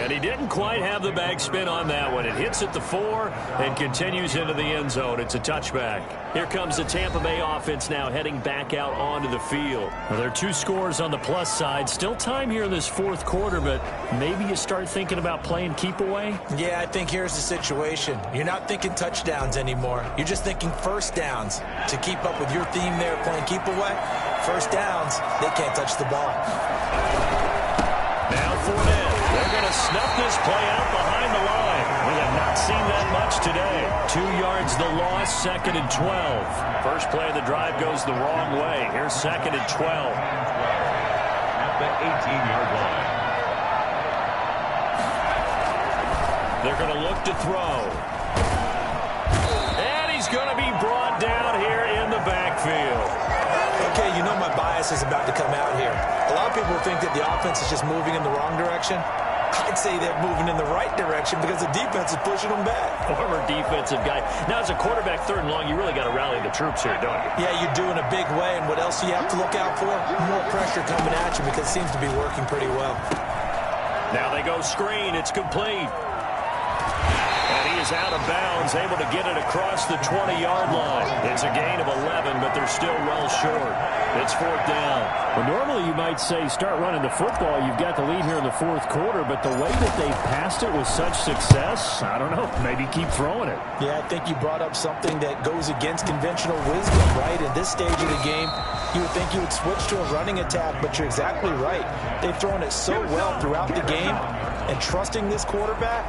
F: And he didn't quite have the backspin on that one. It hits at the 4 and continues into the end zone. It's a touchback. Here comes the Tampa Bay offense now heading back out onto the field. Well, there are 2 scores on the plus side. Still time here in this fourth quarter, but maybe you start thinking about playing keep away?
C: Yeah, I think here's the situation. You're not thinking touchdowns anymore. You're just thinking first downs. To keep up with your theme there, playing keep away, first downs, they can't touch the ball.
F: Now Fournette. They're going to snuff this play out behind the line. We have not seen that much today. 2 yards the loss, 2nd and 12. First play of the drive goes the wrong way. Here's 2nd and 12.
A: At the 18-yard line.
F: They're going to look to throw. And he's going to be brought down here in the backfield.
C: Okay, you know my bias is about to come out here. A lot of people think that the offense is just moving in the wrong direction. I'd say they're moving in the right direction because the defense is pushing them back.
F: Former defensive guy. Now, as a quarterback, 3rd and long, you really got to rally the troops here, don't you?
C: Yeah, you do in a big way. And what else do you have to look out for? More pressure coming at you because it seems to be working pretty well.
F: Now they go screen. It's complete. And he is out of bounds, able to get it across the 20-yard line. It's a gain of 11, but they're still well short. It's 4th down.
B: Well, normally you might say start running the football. You've got the lead here in the fourth quarter, but the way that they've passed it with such success, I don't know, maybe keep throwing it.
C: Yeah, I think you brought up something that goes against conventional wisdom, right? In this stage of the game, you would think you would switch to a running attack, but you're exactly right. They've thrown it so well throughout the game, and trusting this quarterback,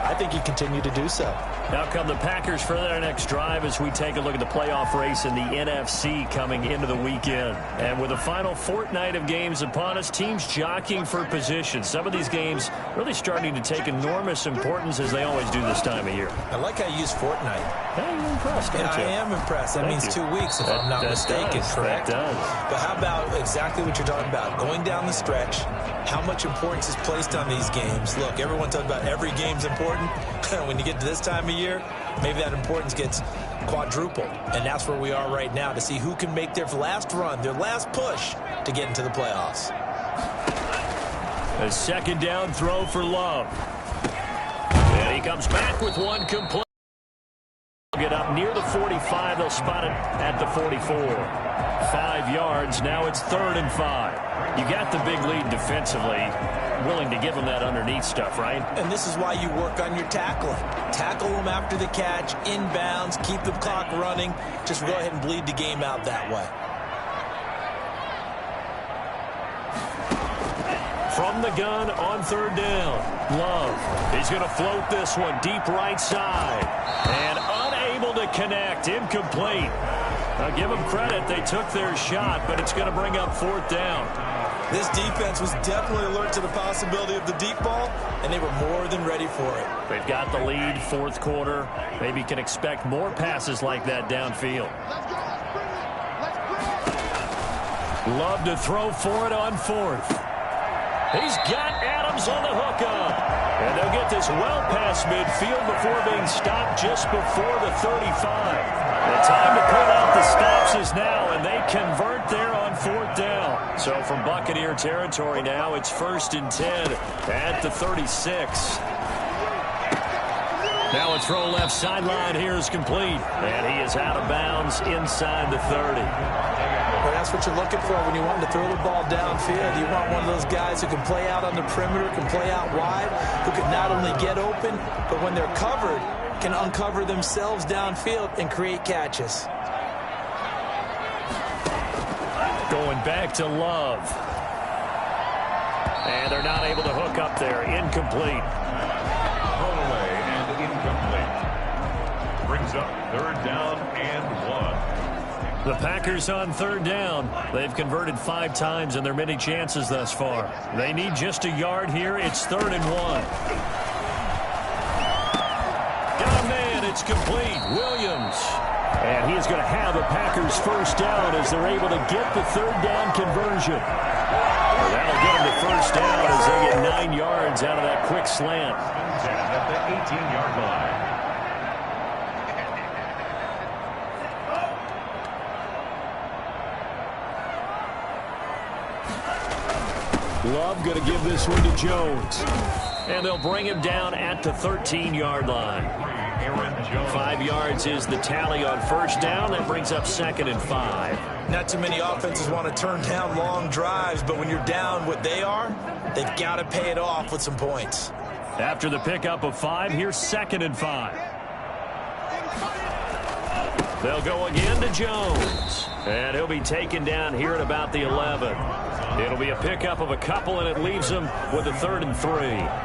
C: I think you continue to do so.
F: Now come the Packers for their next drive as we take a look at the playoff race in the NFC coming into the weekend. And with the final fortnight of games upon us, teams jockeying for position. Some of these games really starting to take enormous importance as they always do this time of year.
C: I like how you use fortnight.
F: Hey, you're impressed, aren't you?
C: I am impressed. That means 2 weeks, if I'm not mistaken, correct?
F: That does.
C: But how about exactly what you're talking about? Going down the stretch, how much importance is placed on these games? Look, everyone talks about every game's important. When you get to this time of year, maybe that importance gets quadrupled. And that's where we are right now to see who can make their last run, their last push to get into the playoffs.
F: A 2nd down throw for Love. And he comes back with one complete. Get up near the 45. They'll spot it at the 44. 5 yards. Now it's 3rd and 5. You got the big lead defensively. Willing to give them that underneath stuff, right?
C: And this is why you work on your tackling. Tackle them after the catch, inbounds, keep the clock running. Just go ahead and bleed the game out that way.
F: From the gun on 3rd down. Love. He's going to float this one deep right side. And unable to connect. Incomplete. I'll give them credit. They took their shot, but it's going to bring up 4th down.
C: This defense was definitely alert to the possibility of the deep ball, and they were more than ready for it.
F: They've got the lead, 4th quarter. Maybe can expect more passes like that downfield. Love to throw for it on 4th. He's got Adams on the hookup. And they'll get this well past midfield before being stopped just before the 35. The time to pull out the stops is now, and they convert there on 4th down. So from Buccaneer territory now, it's 1st and 10 at the 36. Now a throw left sideline here is complete. And he is out of bounds inside the 30.
C: Well, that's what you're looking for when you want to throw the ball downfield. You want one of those guys who can play out on the perimeter, can play out wide, who can not only get open, but when they're covered, can uncover themselves downfield and create catches.
F: Going back to Love. And they're not able to hook up there. Incomplete.
A: Thrown away and incomplete. Brings up 3rd down and 1.
F: The Packers on 3rd down. They've converted 5 times in their many chances thus far. They need just a yard here. It's 3rd and 1. Got a man. It's complete. Williams. And he is going to have a Packers 1st down as they're able to get the 3rd down conversion. Well, that'll get them to 1st down as they get 9 yards out of that quick slant.
A: At the 18-yard line.
B: Love going to give this one to Jones. And they'll bring him down at the 13-yard line. 5 yards is the tally on first down. That brings up 2nd and 5.
C: Not too many offenses want to turn down long drives, but when you're down what they are, they've got to pay it off with some points.
B: After the pickup of 5, here's 2nd and 5. They'll go again to Jones. And he'll be taken down here at about the 11. It'll be a pickup of a couple, and it leaves them with a 3rd and 3.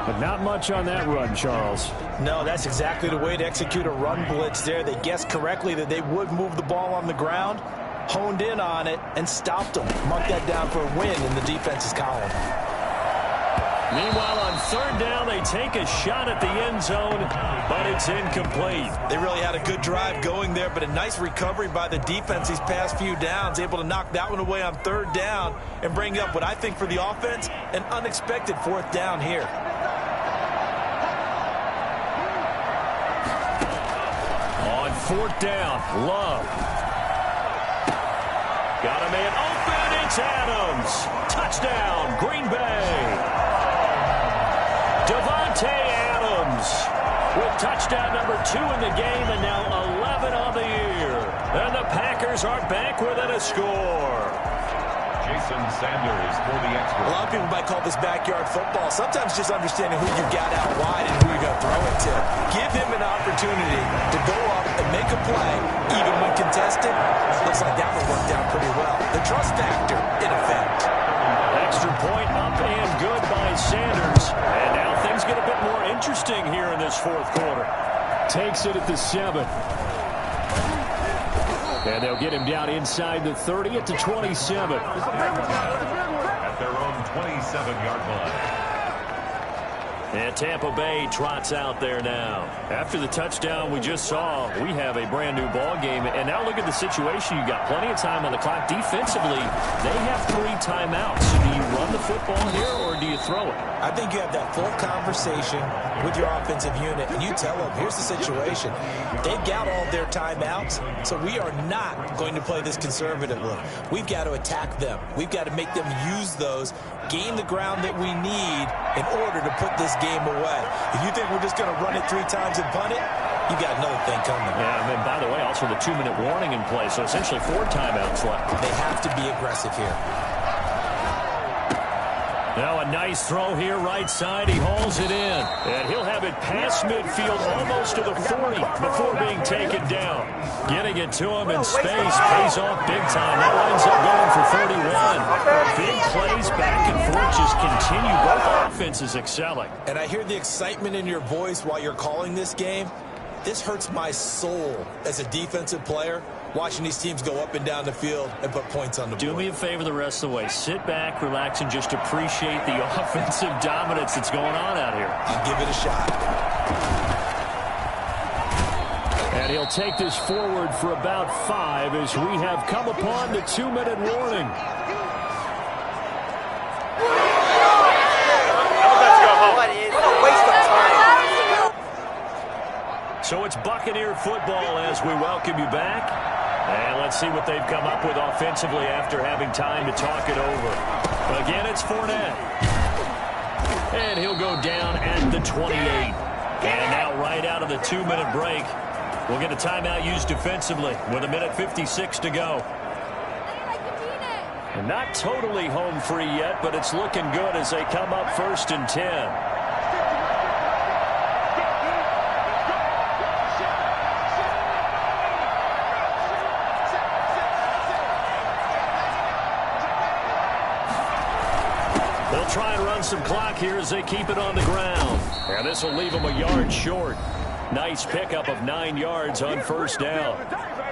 F: But not much on that run, Charles.
C: No, that's exactly the way to execute a run blitz there. They guessed correctly that they would move the ball on the ground, honed in on it, and stopped them. Mark that down for a win in the defense's column.
B: Meanwhile, on 3rd down, they take a shot at the end zone, but it's incomplete.
C: They really had a good drive going there, but a nice recovery by the defense these past few downs, able to knock that one away on 3rd down and bring up what I think for the offense, an unexpected 4th down here.
B: On 4th down, Love. Got a man open, it's Adams. Touchdown, Green Bay. Davante Adams with touchdown number 2 in the game and now 11 on the year. And the Packers are back within a score.
A: Jason Sanders for the extra.
C: A lot of people might call this backyard football. Sometimes just understanding who you got out wide and who you're going to throw it to. Give him an opportunity to go up and make a play, even when contested. Looks like that one worked out pretty well. The trust factor, in effect.
B: Extra point up and good by Sanders. And now things get a bit more interesting here in this 4th quarter.
F: Takes it at the 7.
B: And they'll get him down inside the 30 at the 27.
A: At their own 27-yard line.
B: And Tampa Bay trots out there now. After the touchdown we just saw, we have a brand new ball game. And now look at the situation. You got plenty of time on the clock. Defensively, they have 3 timeouts. So do you run the football here or do you throw it?
C: I think you have that full conversation with your offensive unit, and you tell them, here's the situation. They've got all their timeouts, so we are not going to play this conservatively. We've got to attack them. We've got to make them use those, gain the ground that we need in order to put this game away. If you think we're just going to run it 3 times and punt it, you got another thing coming.
B: Yeah, and by the way, also the 2-minute warning in play, so essentially 4 timeouts left.
C: They have to be aggressive here.
B: Now a nice throw here, right side. He hauls it in. And he'll have it past midfield almost to the 40 before being taken down. Getting it to him in space pays off big time. That winds up going for 31. Big plays back and forth just continue. Both offenses excelling.
C: And I hear the excitement in your voice while you're calling this game. This hurts my soul as a defensive player, watching these teams go up and down the field and put points on the board.
B: Do me a favor the rest of the way. Sit back, relax, and just appreciate the offensive dominance that's going on out here.
C: I'll give it a shot.
B: And he'll take this forward for about 5 as we have come upon the 2-minute warning. So it's Buccaneer football as we welcome you back. And let's see what they've come up with offensively after having time to talk it over. Again, it's Fournette. And he'll go down at the 28. And now right out of the 2-minute break, we'll get a timeout used defensively with 1:56 to go. And not totally home free yet, but it's looking good as they come up 1st and 10. Try and run some clock here as they keep it on the ground. And this will leave them a yard short. Nice pickup of 9 yards on 1st down.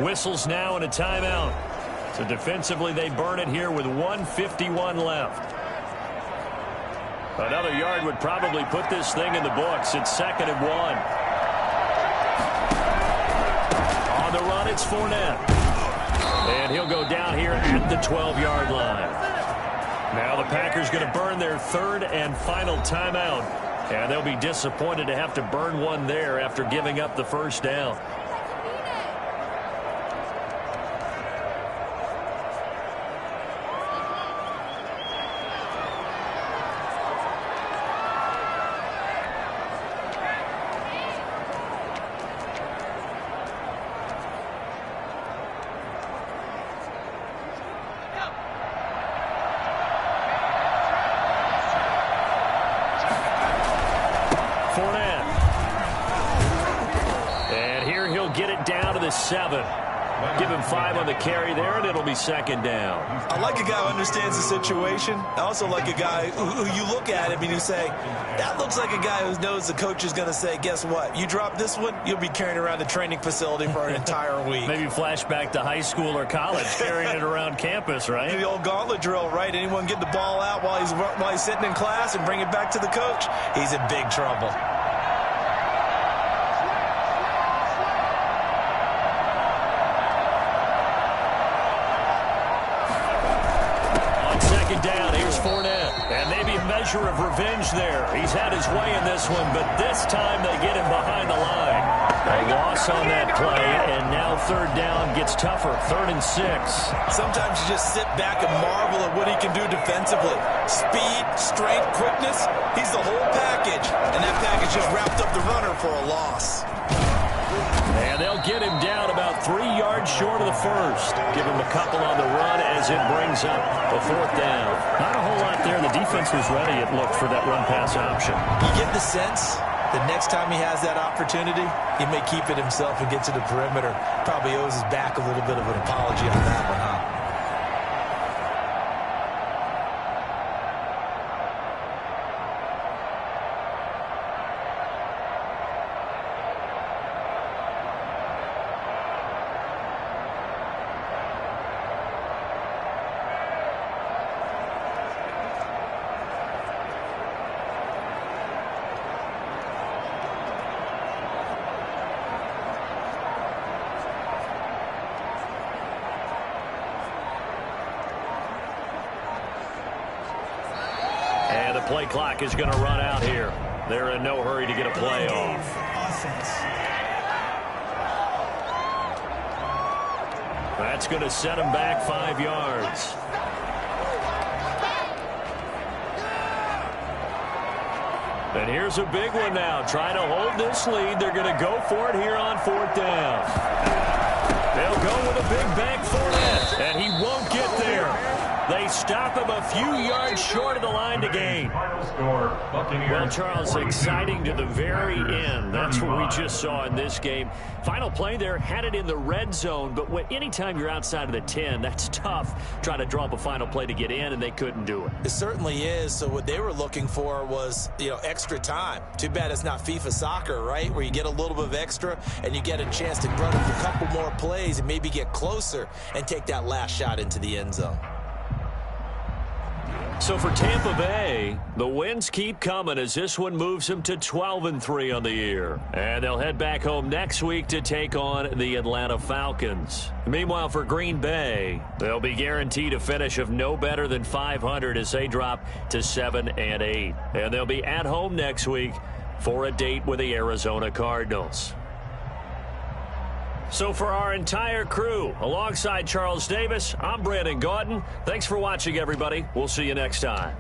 B: Whistles now and a timeout. So defensively they burn it here with 1:51 left. Another yard would probably put this thing in the books. It's 2nd and 1. On the run, it's Fournette. And he'll go down here at the 12-yard line. Now the Packers going to burn their 3rd and final timeout. And they'll be disappointed to have to burn one there after giving up the 1st down. to 7. Give him 5 on the carry there, and it'll be second down.
C: I like a guy who understands the situation. I also like a guy who you look at him and you say, that looks like a guy who knows the coach is going to say, guess what? You drop this one, you'll be carrying around the training facility for an entire week.
B: Maybe flashback to high school or college, carrying it around campus, right?
C: The old gauntlet drill, right? Anyone get the ball out while he's sitting in class and bring it back to the coach? He's in big trouble.
B: Down. Here's Fournette. And maybe a measure of revenge there. He's had his way in this one, but this time they get him behind the line. A loss on that play, and now third down gets tougher. 3rd and 6.
C: Sometimes you just sit back and marvel at what he can do defensively. Speed, strength, quickness. He's the whole package, and that package just wrapped up the runner for a loss.
B: And they'll get him down about 3 yards short of the first. Give him a couple on the run as it brings up a 4th down. Not a whole lot there. The defense was ready, it looked, for that run-pass option.
C: You get the sense that next time he has that opportunity, he may keep it himself and get to the perimeter. Probably owes his back a little bit of an apology on that one, huh?
B: And the play clock is going to run out here. They're in no hurry to get a play off. That's going to set them back 5 yards. And here's a big one now. Trying to hold this lead. They're going to go for it here on 4th down. They'll go with a big bank Fournette, and he won't get there. They stop him a few yards short of the line to gain. Well, Charles, exciting to the very end. That's what we just saw in this game. Final play there, had it in the red zone, but anytime you're outside of the 10, that's tough. Trying to draw up a final play to get in, and they couldn't do it.
C: It certainly is. So what they were looking for was, extra time. Too bad it's not FIFA soccer, right, where you get a little bit of extra and you get a chance to run a couple more plays and maybe get closer and take that last shot into the end zone.
B: So for Tampa Bay, the wins keep coming as this one moves them to 12-3 on the year. And they'll head back home next week to take on the Atlanta Falcons. Meanwhile, for Green Bay, they'll be guaranteed a finish of no better than 500 as they drop to 7-8. And they'll be at home next week for a date with the Arizona Cardinals. So for our entire crew, alongside Charles Davis, I'm Brandon Gaudin. Thanks for watching, everybody. We'll see you next time.